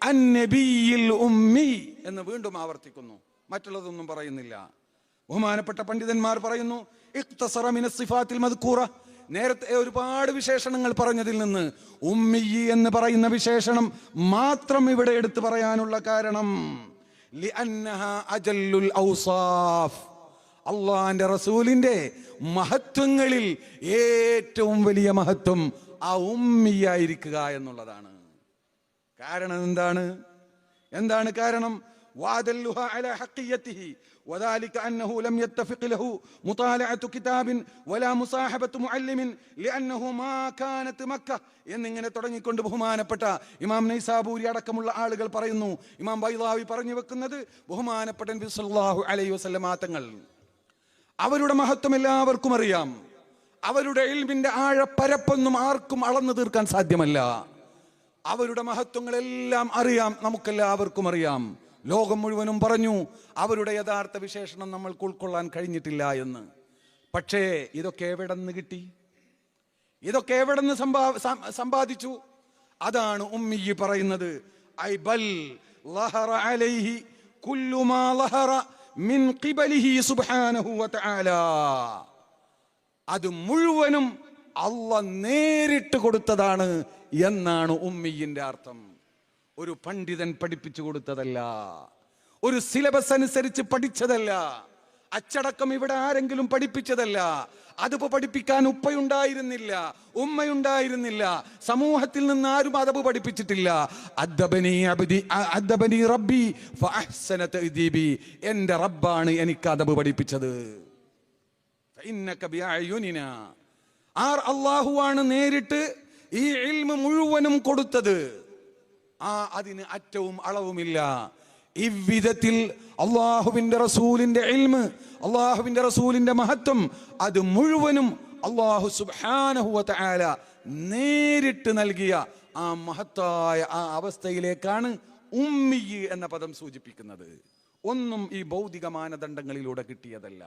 അന്നബിയിൽ ഉമ്മി എന്ന് വീണ്ടും ആവർത്തിക്കുന്നു. മറ്റുള്ളതൊന്നും പറയുന്നില്ല. ബഹുമാനപ്പെട്ട പണ്ഡിതന്മാർ പറയുന്നു, ഇഖ്തസറ മിനസ് സിഫാത്തിൽ മദ്കൂറ, നേരത്തെ ഒരുപാട് വിശേഷണങ്ങൾ പറഞ്ഞതിൽ നിന്ന് ഉമ്മി എന്ന് പറയുന്ന വിശേഷണം മാത്രം ഇവിടെ എടുത്തു പറയാനുള്ള കാരണം ലിഅന്നഹാ അജല്ലുൽ ഔസാഫ്, അല്ലാഹുവിന്റെ റസൂലിന്റെ മഹത്വങ്ങളിൽ ഏറ്റവും വലിയ മഹത്വം ആ ഉമ്മിയായിരിക്കുക എന്നുള്ളതാണ്. കാരണം എന്താണ് കാരണം? وأدلها على حقيته وذلك أنه لم يتفق له مطالعة كتاب ولا مصاحبة معلم لأنه ما كانت مكة എന്നിങ്ങനെ തുടങ്ങിക്കൊണ്ട് ബഹുമാനപ്പെട്ട ഇമാം നൈസാബൂരി അടക്കമുള്ള ആളുകൾ പറയുന്നു. ഇമാം ബൈളാവി പറഞ്ഞു വെക്കുന്നത്, ബഹുമാനപ്പെട്ട നബി സല്ലല്ലാഹു അലൈഹി വസല്ലം തങ്ങൾ, അവരുടെ മഹത്വം എല്ലാവർക്കും അറിയാം. അവരുടെ ഇൽമിന്റെ ആഴപ്പരപ്പൊന്നും ആർക്കും അളന്നു തീർക്കാൻ സാധ്യമല്ല. അവരുടെ മഹത്വങ്ങളെല്ലാം അറിയാം, നമുക്കെല്ലാവർക്കും അറിയാം. ലോകം മുഴുവനും പറഞ്ഞു അവരുടെ യഥാർത്ഥ വിശേഷണം നമ്മൾക്ക് ഉൾക്കൊള്ളാൻ കഴിഞ്ഞിട്ടില്ല എന്ന്. പക്ഷേ ഇതൊക്കെ എവിടെ നിന്ന് കിട്ടി? ഇതൊക്കെ എവിടെ നിന്ന് സമ്പാദിച്ചു? അതാണ് ഉമ്മി പറയുന്നത്. ഐ ബൽ ലഹറ അലൈഹി കുല്ലു മാ ലഹറ മിൻ ഖിബലിഹി സുബ്ഹാനഹു വ തആല, അത് മുഴുവനും അല്ലാഹ് നേരിട്ട് കൊടുത്തതാണ് എന്നാണ് ഉമ്മിയുടെ അർത്ഥം. ഒരു പണ്ഡിതൻ പഠിപ്പിച്ചു കൊടുത്തതല്ല, ഒരു സിലബസ് അനുസരിച്ച് പഠിച്ചതല്ല, അച്ചടക്കം ഇവിടെ ആരെങ്കിലും പഠിപ്പിച്ചതല്ല. അതിപ്പോ പഠിപ്പിക്കാൻ ഉപ്പയുണ്ടായിരുന്നില്ല, ഉമ്മയുണ്ടായിരുന്നില്ല, സമൂഹത്തിൽ നിന്ന് ആരും അതബ് പഠിപ്പിച്ചിട്ടില്ല. അദ്ദബനി റബ്ബി ഫഅഹ്സന തഅദീബി, എന്റെ റബ്ബാണ് എനിക്ക് അതബ് പഠിപ്പിച്ചത്. ഫഇന്നക ബിഅയുനിനാ, അല്ലാഹുവാണ് നേരിട്ട് ഈ ഇൽമ് മുഴുവനും കൊടുത്തത്. അതിന് അറ്റവും അളവുമില്ല. ഇவ்விധത്തിൽ അല്ലാഹുവിന്റെ റസൂലിന്റെ ഇൽമ്, അല്ലാഹുവിന്റെ റസൂലിന്റെ മഹത്വം, അത് മുഴുവനും അല്ലാഹു സുബ്ഹാനഹു വ തആല നേരിട്ട് നൽകിയ ആ മഹത്തായ ആ അവസ്ഥയിലേക്കാണ് ഉമ്മി എന്ന പദം സൂചിപ്പിക്കുന്നത്. ഒന്നും ഈ ഭൗതിക മാനദണ്ഡങ്ങളിലൂടെ കിട്ടിയതല്ല.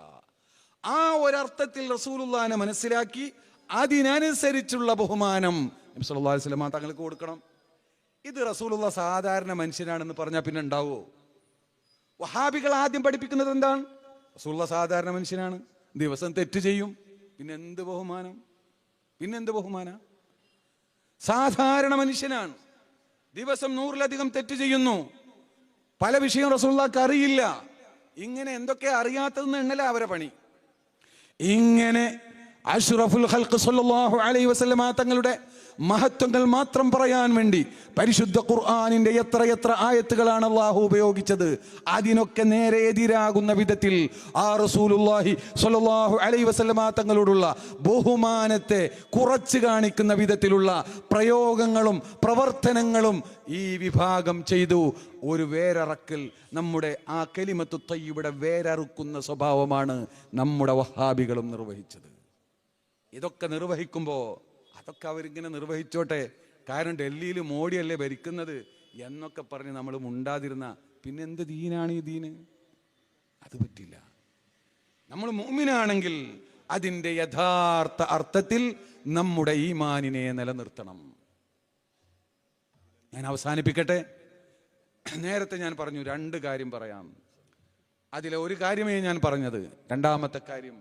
ആ ഒരർത്ഥത്തിൽ റസൂലുള്ളാഹിനെ മനസ്സിലാക്കി അതിനനുസരിച്ചുള്ള ബഹുമാനം നബി സല്ലല്ലാഹു അലൈഹി വസല്ലം തങ്ങൾക്ക് കൊടുക്കണം. ഇത് റസൂലുള്ള സാധാരണ മനുഷ്യനാണെന്ന് പറഞ്ഞാൽ പിന്നെ ഉണ്ടാവോ? വഹാബികൾ ആദ്യം പഠിപ്പിക്കുന്നത് എന്താണ്? റസൂലുള്ള സാധാരണ മനുഷ്യനാണ്, ദിവസം തെറ്റ് ചെയ്യും, പിന്നെന്ത് ബഹുമാനം? സാധാരണ മനുഷ്യനാണ്, ദിവസം 100-ലധികം തെറ്റ് ചെയ്യുന്നു, പല വിഷയം റസൂലുള്ളാഹിക്ക് അറിയില്ല. ഇങ്ങനെ എന്തൊക്കെ അറിയാത്തതെന്ന് എണ്ണല അവരെ പണി. ഇങ്ങനെ അഷ്റഫുൽ ഖൽഖ് സല്ലല്ലാഹു അലൈഹി വസല്ലം തങ്ങളുടെ മഹത്വങ്ങൾ മാത്രം പറയാൻ വേണ്ടി പരിശുദ്ധ ഖുർആനിന്റെ എത്ര ആയത്തുകളാണ് അല്ലാഹു ഉപയോഗിച്ചത്. അതിനൊക്കെ നേരെ എതിരാകുന്ന വിധത്തിൽ ആ റസൂലുള്ളാഹി സ്വല്ലല്ലാഹു അലൈഹി വസല്ലം തങ്ങളോടുള്ള ബഹുമാനത്തെ കുറച്ച് കാണിക്കുന്ന വിധത്തിലുള്ള പ്രയോഗങ്ങളും പ്രവർത്തനങ്ങളും ഈ വിഭാഗം ചെയ്തു. ഒരു വേരറക്കൽ, നമ്മുടെ ആ കലിമത്തു തയ്യിബയുടെ വേരറുക്കുന്ന സ്വഭാവമാണ് നമ്മുടെ വഹാബികളും നിർവഹിച്ചത്. ഇതൊക്കെ നിർവഹിക്കുമ്പോൾ അതൊക്കെ അവരിങ്ങനെ നിർവഹിച്ചോട്ടെ, കാരണം ഡൽഹിയിൽ മോഡിയല്ലേ ഭരിക്കുന്നത് എന്നൊക്കെ പറഞ്ഞ് നമ്മൾ മുണ്ടാതിരുന്ന പിന്നെ എന്ത് ദീനാണ് ഈ ദീന്? അത് പറ്റില്ല. നമ്മൾ മുഅ്മിനാണെങ്കിൽ അതിൻ്റെ യഥാർത്ഥ അർത്ഥത്തിൽ നമ്മുടെ ഈമാനിനെ നിലനിർത്തണം. ഞാൻ അവസാനിപ്പിക്കട്ടെ. നേരത്തെ ഞാൻ പറഞ്ഞു 2 കാര്യം പറയാം. അതിലെ ഒരു കാര്യമേ ഞാൻ പറഞ്ഞത്. രണ്ടാമത്തെ കാര്യം,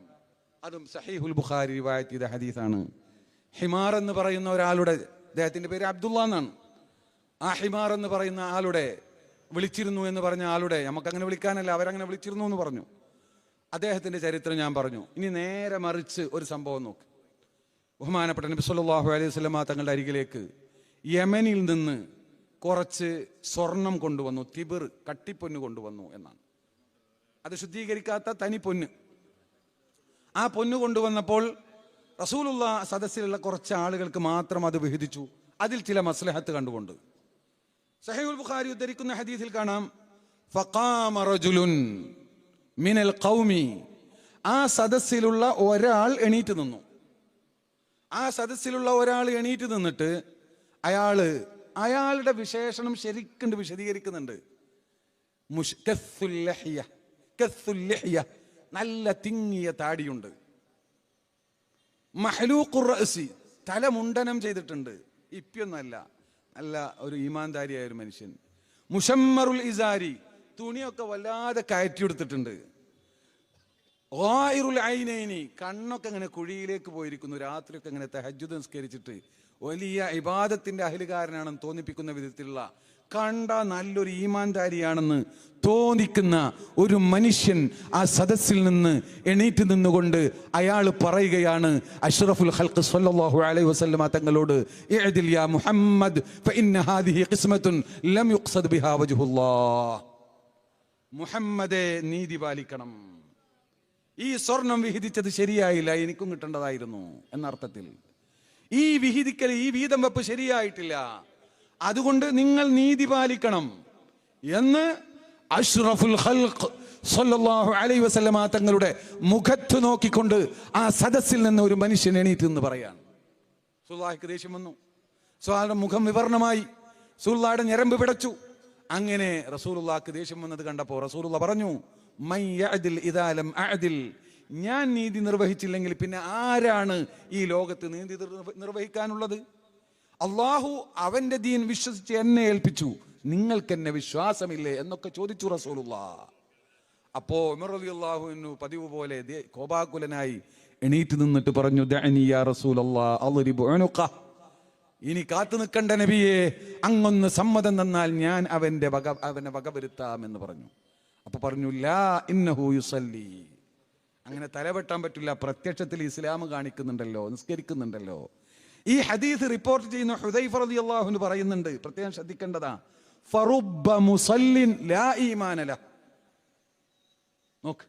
അതും സഹീഹുൽ ബുഖാരി റിവായത്ത് ചെയ്ത ഹദീസാണ്. ഹിമാർ എന്ന് പറയുന്ന ഒരാളുടെ, അദ്ദേഹത്തിന്റെ പേര് അബ്ദുള്ള എന്നാണ്, ആ ഹിമാർ എന്ന് പറയുന്ന ആളുടെ വിളിച്ചിരുന്നു എന്ന് പറഞ്ഞ ആളുടെ, നമുക്കങ്ങനെ വിളിക്കാനല്ല, അവരങ്ങനെ വിളിച്ചിരുന്നു എന്ന് പറഞ്ഞു. അദ്ദേഹത്തിന്റെ ചരിത്രം ഞാൻ പറഞ്ഞു. ഇനി നേരെ മറിച്ച് ഒരു സംഭവം നോക്ക്. ബഹുമാനപ്പെട്ട നബി സല്ലല്ലാഹു അലൈഹി വസല്ലമ തങ്ങളുടെ അരികിലേക്ക് യമനിൽ നിന്ന് കുറച്ച് സ്വർണം കൊണ്ടുവന്നു, തിബിർ, കട്ടിപ്പൊന്ന് കൊണ്ടുവന്നു എന്നാണ്. അത് ശുദ്ധീകരിക്കാത്ത തനി പൊന്ന്. ആ പൊന്ന് കൊണ്ടുവന്നപ്പോൾ റസൂലുള്ള സദസ്സിലുള്ള കുറച്ച് ആളുകൾക്ക് മാത്രം അത് വിഹിതിച്ചു, അതിൽ ചില മസ്ലഹത്ത് കണ്ടുകൊണ്ട്. സഹീഹുൽ ബുഖാരി ഉദ്ധരിക്കുന്ന ഹദീസിൽ കാണാം, ഫഖാമ റജുലുൻ മിനൽ ഖൗമി, ആ സദസ്സിലുള്ള ഒരാൾ എണീറ്റ് നിന്നു. ആ സദസ്സിലുള്ള ഒരാൾ എണീറ്റ് നിന്നിട്ട് അയാളുടെ വിശേഷണം ശരിക്കും വിശദീകരിക്കുന്നുണ്ട്. നല്ല തിങ്ങിയ താടിയുണ്ട്. മഹ്ലൂഖുർ റഅസി, തല മുണ്ടനം ചെയ്തിട്ടുണ്ട്. ഇപ്പിയൊന്നല്ല, നല്ല ഒരു ഈമാൻദാരിയായ ഒരു മനുഷ്യൻ. മുശമ്മറുൽ ഇസാരി, തുണിയൊക്കെ വല്ലാതെ കയറ്റിയെടുത്തിട്ടുണ്ട്. ഗായിറുൽ ഐനൈനി, കണ്ണൊക്കെ ഇങ്ങനെ കുഴിയിലേക്ക് പോയിരിക്കുന്നു. രാത്രിയൊക്കെ ഇങ്ങനെ തഹജ്ജുദ് നിസ്കരിച്ചിട്ട് വലിയ ഇബാദത്തിന്റെ അഹ്ലുകാരനാണെന്ന് തോന്നിപ്പിക്കുന്ന വിധത്തിലുള്ള, കണ്ട നല്ലൊരു ഈമാൻദാരിയാണെന്ന് തോന്നിക്കുന്ന ഒരു മനുഷ്യൻ ആ സദസ്സിൽ നിന്ന് എണീറ്റ് നിന്നുകൊണ്ട് അയാൾ പറയുകയാണ് അഷ്റഫുൽ ഖൽഖ് സ്വല്ലല്ലാഹു അലൈഹി വസല്ലമ തങ്ങളോട്, ഇഅ്ദിൽ യാ മുഹമ്മദ് ഫഇന്ന ഹാദിഹി ഖിസ്മത്തുൻ ലം യുഖ്സദ് ബിഹാ വജ്ഹുല്ലാഹ്. മുഹമ്മദേ, നീതി പാലിക്കണം. ഈ സ്വർണം വിഹിതിച്ചത് ശരിയായില്ല, എനിക്കും കിട്ടേണ്ടതായിരുന്നു എന്നർത്ഥത്തിൽ. ഈ വിഹിതിക്കൽ, ഈ വീതം വെപ്പ് ശരിയായിട്ടില്ല, അതുകൊണ്ട് നിങ്ങൾ നീതി പാലിക്കണം എന്ന് അഷ്റഫുൽ ഖൽഖ് സ്വല്ലല്ലാഹു അലൈഹി വസല്ലമ തങ്ങളുടെ മുഖത്ത് നോക്കിക്കൊണ്ട് ആ സദസ്സിൽ നിന്ന് ഒരു മനുഷ്യൻ എണീറ്റ് എന്ന് പറയാണ്. റസൂലുള്ളാഹിക്ക് ദേഷ്യം വന്നു. റസൂലുള്ളാഹിയുടെ മുഖം വിവർണമായി, റസൂലുള്ളാഹിയുടെ ഞരമ്പ് പിടച്ചു. അങ്ങനെ റസൂലുള്ളാഹിക്ക് ദേഷ്യം വന്നത് കണ്ടപ്പോൾ റസൂലുള്ളാഹി പറഞ്ഞു, മൻ യഅദിൽ ഇദാ ലം അഅദിൽ, ഞാൻ നീതി നിർവഹിച്ചില്ലെങ്കിൽ പിന്നെ ആരാണ് ഈ ലോകത്ത് നീതി നിർവഹിക്കാനുള്ളത്? അള്ളാഹു അവന്റെ ദീൻ വിശ്വസിച്ച് എന്നെ ഏൽപ്പിച്ചു, നിങ്ങൾക്ക് എന്നെ വിശ്വാസമില്ലേ എന്നൊക്കെ ചോദിച്ചു റസൂലുള്ളാഹ്. അപ്പോ ഉമർ റളിയല്ലാഹു അൻഹു പതിവ് പോലെ കോപാകുലനായി എണീറ്റ് നിന്നിട്ട് പറഞ്ഞു, ദഅനി യാ റസൂലല്ലാഹ് അദ്രിബു ഉനുഖ, ഇനി കാത്തു നിൽക്കണ്ട നബിയെ, അങ്ങൊന്ന് സമ്മതം തന്നാൽ ഞാൻ അവനെ വകവരുത്താം എന്ന് പറഞ്ഞു. അപ്പൊ പറഞ്ഞു, ലാ ഇന്നഹു യുസല്ലി, അങ്ങനെ തലവെട്ടാൻ പറ്റില്ല, പ്രത്യക്ഷത്തിൽ ഇസ്ലാം കാണിക്കുന്നുണ്ടല്ലോ, നിസ്കരിക്കുന്നുണ്ടല്ലോ. ഈ ഹദീസ് റിപ്പോർട്ട് ചെയ്യുന്ന ഹുദൈഫ റളിയല്ലാഹു അൻഹു പറയുന്നുണ്ട്, പ്രത്യേകം ശ്രദ്ധിക്കേണ്ടതാ, ഫറുബ്ബ മുസല്ലിൻ ലാ ഈമാന ലഹ്. നോക്ക്,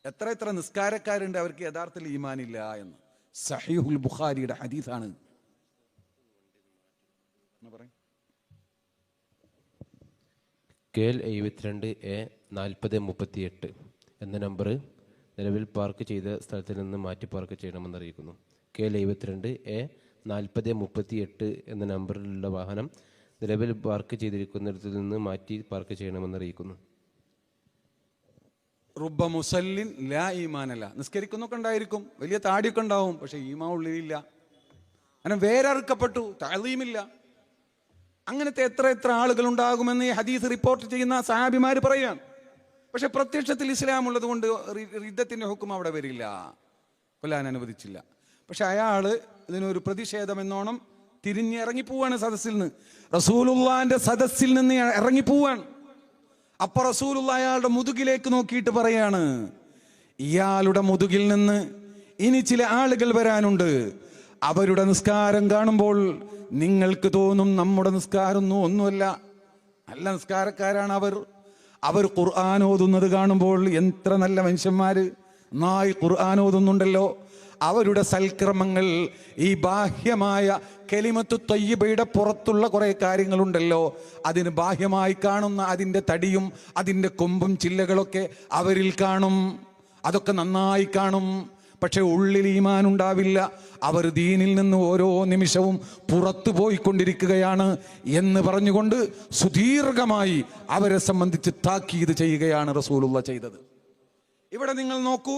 എത്ര നിസ്കാരക്കാരുണ്ട് അവർക്ക് യഥാർത്ഥത്തിൽ ഈമാനില്ല എന്ന്. സഹീഹുൽ ബുഖാരിയുടെ ഹദീസാണ്. KL 72A4038 എന്ന നമ്പർ നിലവിൽ പാർക്ക് ചെയ്ത സ്ഥലത്ത് നിന്ന് മാറ്റി പാർക്ക് ചെയ്യണമെന്ന് അറിയിക്കുന്നു. KL 72A4038 എന്ന നമ്പറിലുള്ള വാഹനം നിലവിൽ പാർക്ക് ചെയ്തിരിക്കുന്നിടത്തിൽ നിന്ന് മാറ്റി പാർക്ക് ചെയ്യണമെന്ന് അറിയിക്കുന്നു. റുബ്ബ മുസല്ലിൻ ലാ ഈമാനല്ല, നിസ്കരിക്കുന്നൊക്കെ ഉണ്ടായിരിക്കും, വലിയ താടിയൊക്കെ ഉണ്ടാവും, പക്ഷെ ഈമാൻ ഉള്ളിലില്ല. അങ്ങനെ വേരറുക്കപ്പെട്ടു, തഅലീമില്ല. അങ്ങനത്തെ എത്ര ആളുകൾ ഉണ്ടാകുമെന്ന് ഈ ഹദീസ് റിപ്പോർട്ട് ചെയ്യുന്ന സഹാബിമാർ പറയാണ്. പക്ഷെ പ്രത്യക്ഷത്തിൽ ഇസ്ലാം ഉള്ളത് കൊണ്ട് രിദ്ദത്തിന്റെ ഹുക്കം അവിടെ വരില്ല, കൊല്ലാൻ അനുവദിച്ചില്ല. പക്ഷെ അയാള് ഇതിനൊരു പ്രതിഷേധം എന്നോണം തിരിഞ്ഞിറങ്ങിപ്പോവാണ് സദസ്സിൽ നിന്ന്, റസൂലുള്ളാന്റെ സദസ്സിൽ നിന്ന് ഇറങ്ങിപ്പോവാണ്. അപ്പൊ റസൂലുള്ള അയാളുടെ മുതുകിലേക്ക് നോക്കിയിട്ട് പറയാണ്, ഇയാളുടെ മുതുകിൽ നിന്ന് ഇനി ചില ആളുകൾ വരാനുണ്ട്. അവരുടെ നിസ്കാരം കാണുമ്പോൾ നിങ്ങൾക്ക് തോന്നും നമ്മുടെ നിസ്കാരം ഒന്നുമല്ല, നല്ല നിസ്കാരക്കാരാണ് അവർ ഖുർആൻ ഓതുന്നത് കാണുമ്പോൾ എത്ര നല്ല മനുഷ്യന്മാര്, നന്നായി ഖുർആൻ ഓതുന്നുണ്ടല്ലോ. അവരുടെ സൽക്രമങ്ങൾ, ഈ ബാഹ്യമായ കലിമത്തു ത്വയ്യിബയുടെ പുറത്തുള്ള കുറെ കാര്യങ്ങളുണ്ടല്ലോ, അതിന് ബാഹ്യമായി കാണുന്ന അതിൻ്റെ തടിയും അതിൻ്റെ കൊമ്പും ചില്ലകളൊക്കെ അവരിൽ കാണും, അതൊക്കെ നന്നായി കാണും. പക്ഷെ ഉള്ളിൽ ഈമാൻ ഉണ്ടാവില്ല. അവർ ദീനിൽ നിന്ന് ഓരോ നിമിഷവും പുറത്തു പോയിക്കൊണ്ടിരിക്കുകയാണ് എന്ന് പറഞ്ഞുകൊണ്ട് സുദീർഘമായി അവരെ സംബന്ധിച്ച് താക്കീത് ചെയ്യുകയാണ് റസൂലുള്ള ചെയ്തത്. ഇവിടെ നിങ്ങൾ നോക്കൂ,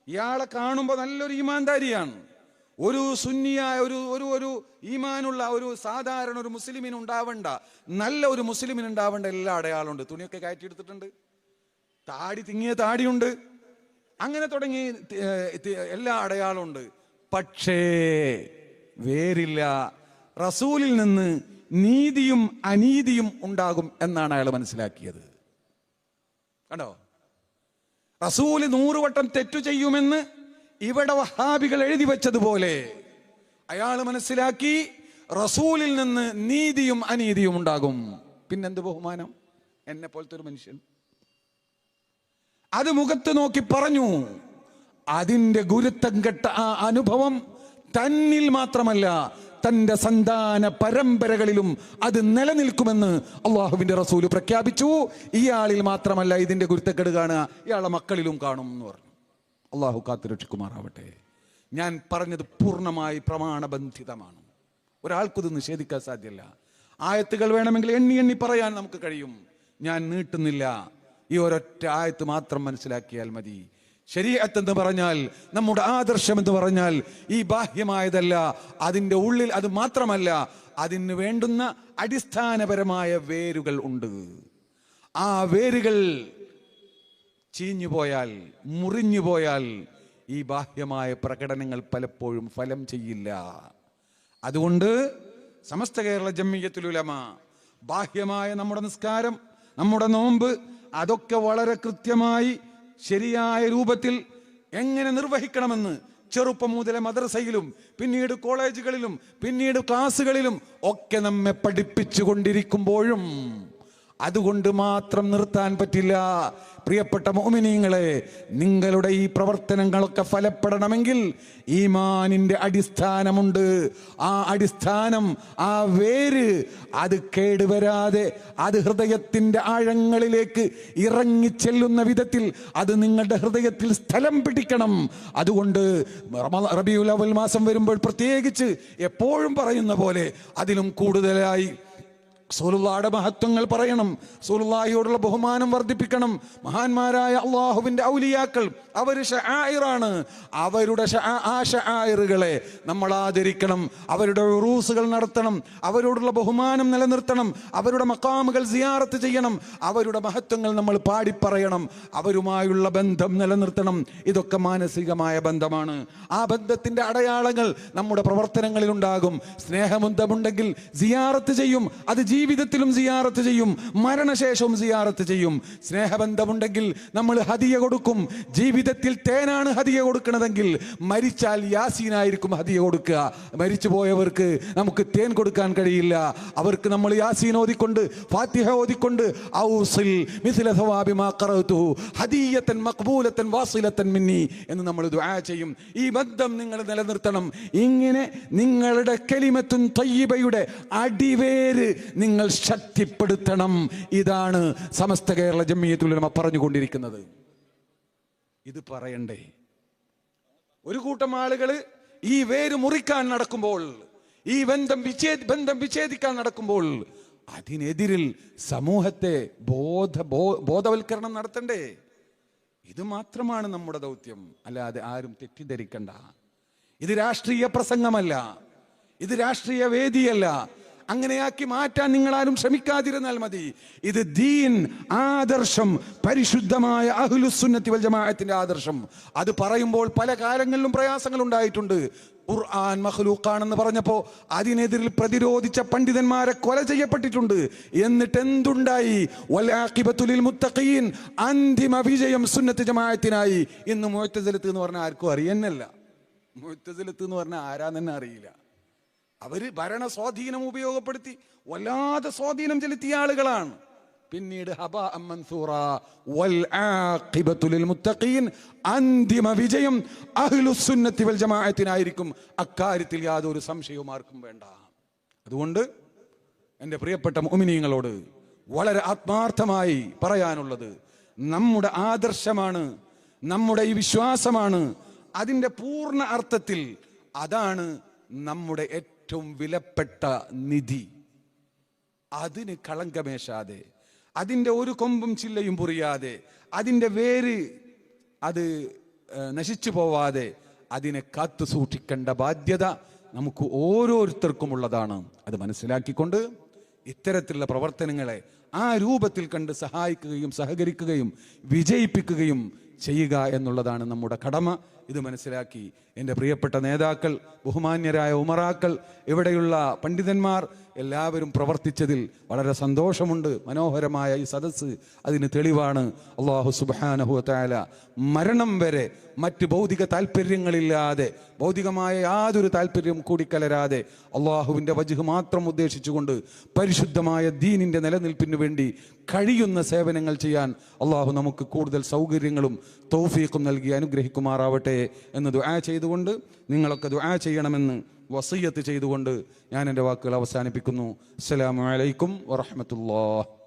ഇയാളെ കാണുമ്പോൾ നല്ലൊരു ഈമാൻദാരിയാണ്, ഒരു സുന്നിയായ ഒരു ഈമാനുള്ള ഒരു സാധാരണ ഒരു മുസ്ലിമിന് ഉണ്ടാവേണ്ട, നല്ല ഒരു മുസ്ലിമിന് ഉണ്ടാവേണ്ട എല്ലാ അടയാളമുണ്ട്. തുണിയൊക്കെ കയറ്റിയെടുത്തിട്ടുണ്ട്, താടി തിങ്ങിയ താടിയുണ്ട്, അങ്ങനെ തുടങ്ങി എല്ലാ അടയാളമുണ്ട്. പക്ഷേ വേരില്ല. റസൂലിൽ നിന്ന് നീതിയും അനീതിയും ഉണ്ടാകും എന്നാണ് അയാൾ മനസ്സിലാക്കിയത്. കണ്ടോ, റസൂല് 100 വട്ടം തെറ്റു ചെയ്യുമെന്ന് ഇവിടെ വഹാബികൾ എഴുതി വെച്ചതുപോലെ അയാൾ മനസ്സിലാക്കി റസൂലിൽ നിന്ന് നീതിയും അനീതിയും ഉണ്ടാകും. പിന്നെന്ത് ബഹുമാനം എന്നെ പോലത്തെ ഒരു മനുഷ്യൻ അത് മുഖത്ത് നോക്കി പറഞ്ഞു. അതിന്റെ ഗുരുത്തം കെട്ട ആ അനുഭവം തന്നിൽ മാത്രമല്ല തന്റെ സന്താന പരമ്പരകളിലും അത് നിലനിൽക്കുമെന്ന് അള്ളാഹുവിന്റെ റസൂല് പ്രഖ്യാപിച്ചു. ഇയാളിൽ മാത്രമല്ല ഇതിന്റെ ഗുരുത്തക്കേട് കാണുക, ഇയാളുടെ മക്കളിലും കാണും എന്ന് പറഞ്ഞു. അള്ളാഹു കാത്തുരക്ഷിക്കുമാറാവട്ടെ. ഞാൻ പറഞ്ഞത് പൂർണ്ണമായി പ്രമാണബന്ധിതമാണ്. ഒരാൾക്കിത് നിഷേധിക്കാൻ സാധ്യമല്ല. ആയത്തുകൾ വേണമെങ്കിൽ എണ്ണി എണ്ണി പറയാൻ നമുക്ക് കഴിയും. ഞാൻ നീട്ടുന്നില്ല. ഈ ഒരൊറ്റ ആയത്ത് മാത്രം മനസ്സിലാക്കിയാൽ മതി. ശരീഅത്ത് എന്ന് പറഞ്ഞാൽ, നമ്മുടെ ആദർശം എന്ന് പറഞ്ഞാൽ ഈ ബാഹ്യമായതല്ല, അതിൻ്റെ ഉള്ളിൽ അത് മാത്രമല്ല, അതിന് വേണ്ടുന്ന അടിസ്ഥാനപരമായ വേരുകൾ ഉണ്ട്. ആ വേരുകൾ ചീഞ്ഞു പോയാൽ, മുറിഞ്ഞു പോയാൽ ഈ ബാഹ്യമായ പ്രകടനങ്ങൾ പലപ്പോഴും ഫലം ചെയ്യില്ല. അതുകൊണ്ട് സമസ്ത കേരള ജംഇയ്യത്തുൽ ഉലമ ബാഹ്യമായ നമ്മുടെ നിസ്കാരം, നമ്മുടെ നോമ്പ്, അതൊക്കെ വളരെ കൃത്യമായി ശരിയായ രൂപത്തിൽ എങ്ങനെ നിർവഹിക്കണമെന്ന് ചെറുപ്പം മുതലേ മദ്രസയിലും പിന്നീട് കോളേജുകളിലും പിന്നീട് ക്ലാസ്സുകളിലും ഒക്കെ നമ്മെ പഠിപ്പിച്ചു കൊണ്ടിരിക്കുമ്പോഴും അതുകൊണ്ട് മാത്രം നിർത്താൻ പറ്റില്ല. പ്രിയപ്പെട്ട മുഅ്മിനീങ്ങളെ, നിങ്ങളുടെ ഈ പ്രവർത്തനങ്ങളൊക്കെ ഫലപ്പെടണമെങ്കിൽ ഈമാനിന്റെ അടിസ്ഥാനമുണ്ട്. ആ അടിസ്ഥാനം, ആ വേര്, അത് കേടുവരാതെ അത് ഹൃദയത്തിന്റെ ആഴങ്ങളിലേക്ക് ഇറങ്ങിച്ചെല്ലുന്ന വിധത്തിൽ അത് നിങ്ങളുടെ ഹൃദയത്തിൽ സ്ഥലം പിടിക്കണം. അതുകൊണ്ട് റബീഉൽ അവ്വൽ മാസം വരുമ്പോൾ പ്രത്യേകിച്ച് എപ്പോഴും പറയുന്ന പോലെ അതിലും കൂടുതലായി റസൂലുള്ളാഹിയുടെ മഹത്വങ്ങൾ പറയണം. റസൂലുള്ളാഹിയോടുള്ള ബഹുമാനം വർദ്ധിപ്പിക്കണം. മഹാന്മാരായ അള്ളാഹുവിന്റെ ഔലിയാക്കൾ അവർ ശആയിറാണ്. അവരുടെ ആ ശആയിറുകളെ നമ്മൾ ആദരിക്കണം. അവരുടെ ഉറൂസുകൾ നടത്തണം. അവരോടുള്ള ബഹുമാനം നിലനിർത്തണം. അവരുടെ മഖാമുകൾ സിയാറത്ത് ചെയ്യണം. അവരുടെ മഹത്വങ്ങൾ നമ്മൾ പാടിപ്പറയണം. അവരുമായുള്ള ബന്ധം നിലനിർത്തണം. ഇതൊക്കെ മാനസികമായ ബന്ധമാണ്. ആ ബന്ധത്തിന്റെ അടയാളങ്ങൾ നമ്മുടെ പ്രവർത്തനങ്ങളിൽ ഉണ്ടാകും. സ്നേഹബന്ധമുണ്ടെങ്കിൽ സിയാറത്ത് ചെയ്യും. അത് ജീവിതത്തിലും സിയാറത്ത് ചെയ്യും, മരണശേഷവും സിയാറത്ത് ചെയ്യും. സ്നേഹബന്ധമുണ്ടെങ്കിൽ നമ്മൾ ഹദിയ കൊടുക്കും. ജീവിതത്തിൽ തേനാണ് ഹദിയ കൊടുക്കുന്നതെങ്കിൽ മരിച്ചാൽ യാസീനായിരിക്കും ഹദിയ കൊടുക്കുക. മരിച്ചു പോയവർക്ക് നമുക്ക് തേൻ കൊടുക്കാൻ കഴിയില്ല. അവർക്ക് നമ്മൾ യാസീൻ ഓതിക്കൊണ്ട്, ഫാത്തിഹ ഓതിക്കൊണ്ട് ഔസിൽ മിസ്ല സവാബി മാ ഖറഅതുഹു ഹദിയതൻ മഖ്ബൂലതൻ വാസിലതൻ മിന്നി എന്ന് നമ്മൾ ദുആ ചെയ്യും. ഈ ബന്ധം നിങ്ങൾ നിലനിർത്തണം. ഇങ്ങനെ നിങ്ങളുടെ കലിമത്തുൻ തയ്യിബയുടെ അടിവേര് നിങ്ങൾ ശക്തിപ്പെടുത്തണം. ഇതാണ് സമസ്ത കേരള ജംഇയ്യത്തുൽ ഉലമ പറഞ്ഞുകൊണ്ടിരിക്കുന്നത്. ഇത് പറയണ്ടേ? ഒരു കൂട്ടം ആളുകൾ ഈ വേര് മുറിക്കാൻ നടക്കുമ്പോൾ, ഈ ബന്ധം വിച്ഛേദിക്കാൻ നടക്കുമ്പോൾ അതിനെതിരിൽ സമൂഹത്തെ ബോധവൽക്കരണം നടത്തണ്ടേ? ഇത് മാത്രമാണ് നമ്മുടെ ദൗത്യം. അല്ലാതെ ആരും തെറ്റിദ്ധരിക്കണ്ട. ഇത് രാഷ്ട്രീയ പ്രസംഗമല്ല, ഇത് രാഷ്ട്രീയ വേദിയല്ല. അങ്ങനെയാക്കി മാറ്റാൻ നിങ്ങളാരും ശ്രമിക്കാതിരുന്നാൽ മതി. ഇത് ദീൻ, ആദർശം, പരിശുദ്ധമായ അഹ്ലുസുന്നത്തി വൽ ജമാഅത്തിന്റെ ആദർശം. അത് പറയുമ്പോൾ പല കാലങ്ങളിലും പ്രയാസങ്ങൾ ഉണ്ടായിട്ടുണ്ട്. ഖുർആൻ മഖ്ലൂഖാണെന്ന് പറഞ്ഞപ്പോൾ അതിനെതിരിൽ പ്രതിരോധിച്ച പണ്ഡിതന്മാരെ കൊല ചെയ്യപ്പെട്ടിട്ടുണ്ട്. എന്നിട്ട് എന്തുണ്ടായി? വൽ ആഖിബത്തു ലിൽ മുത്തഖീൻ, അന്തിമ വിജയം സുന്നത്ത് ജമാഅത്തിനായി. ഇന്ന് മുഅ്തസിലത്ത് എന്ന് പറഞ്ഞാൽ ആർക്കും അറിയുന്നില്ല. മുഅ്തസിലത്ത് എന്ന് പറഞ്ഞാൽ ആരാന്ന് അറിയില്ല. അവര് ഭരണ സ്വാധീനം ഉപയോഗപ്പെടുത്തി വല്ലാതെ സ്വാധീനം ചെലുത്തിയ ആളുകളാണ്. പിന്നീട് ഹബാഅൻ മൻസൂറാ വൽ ആഖിബത്തു ലിൽ മുത്തഖീൻ, അന്തിമ വിജയം അഹ്ലുസുന്നത്തി വൽ ജമാഅത്തിനായിരിക്കും. അക്കാര്യത്തിൽ യാതൊരു സംശയവും ആർക്കും വേണ്ട. അതുകൊണ്ട് എൻ്റെ പ്രിയപ്പെട്ട മുഅ്മിനീങ്ങളോട് വളരെ ആത്മാർത്ഥമായി പറയാനുള്ളത്, നമ്മുടെ ആദർശമാണ്, നമ്മുടെ ഈ വിശ്വാസമാണ്. അതിൻ്റെ പൂർണ്ണ അർത്ഥത്തിൽ അതാണ് നമ്മുടെ ഏറ്റവും വിലപ്പെട്ട നിധി. അതിന് കളങ്കമേശാതെ, അതിൻ്റെ ഒരു കൊമ്പും ചില്ലയും പൊറിയാതെ, അതിൻ്റെ വേര് അത് നശിച്ചു പോവാതെ അതിനെ കാത്തു സൂക്ഷിക്കേണ്ട ബാധ്യത നമുക്ക് ഓരോരുത്തർക്കും ഉള്ളതാണ്. അത് മനസ്സിലാക്കിക്കൊണ്ട് ഇത്തരത്തിലുള്ള പ്രവർത്തനങ്ങളെ ആ രൂപത്തിൽ കണ്ട് സഹായിക്കുകയും സഹകരിക്കുകയും വിജയിപ്പിക്കുകയും ചെയ്യുക എന്നുള്ളതാണ് നമ്മുടെ കടമ. ഇത് മനസ്സിലാക്കി. എൻ്റെ പ്രിയപ്പെട്ട നേതാക്കൾ, ബഹുമാന്യരായ ഉമറാക്കൾ, ഇവിടെയുള്ള പണ്ഡിതന്മാർ എല്ലാവരും പ്രവർത്തിച്ചതിൽ വളരെ സന്തോഷമുണ്ട്. മനോഹരമായ ഈ സദസ്സ് അതിന് തെളിവാണ്. അല്ലാഹു സുബ്ഹാനഹു വ തആല മരണം വരെ മറ്റ് ഭൗതിക താല്പര്യങ്ങളില്ലാതെ, ഭൗതികമായ യാതൊരു താല്പര്യം കൂടിക്കലരാതെ അള്ളാഹുവിൻ്റെ വജ്ഹ് മാത്രം ഉദ്ദേശിച്ചുകൊണ്ട് പരിശുദ്ധമായ ദീനിൻ്റെ നിലനിൽപ്പിന് വേണ്ടി കഴിയുന്ന സേവനങ്ങൾ ചെയ്യാൻ അള്ളാഹു നമുക്ക് കൂടുതൽ സൗകര്യങ്ങളും തൗഫീഖും നൽകി അനുഗ്രഹിക്കുമാറാവട്ടെ എന്ന് ദുആ ചെയ്തുകൊണ്ട്, നിങ്ങളൊക്കെ ദുആ ചെയ്യണമെന്ന് വസിയ്യത്ത് ചെയ്തുകൊണ്ട് ഞാൻ എൻ്റെ വാക്കുകൾ അവസാനിപ്പിക്കുന്നു. അസ്സലാമു അലൈക്കും വറഹ്മത്തുള്ളാഹി.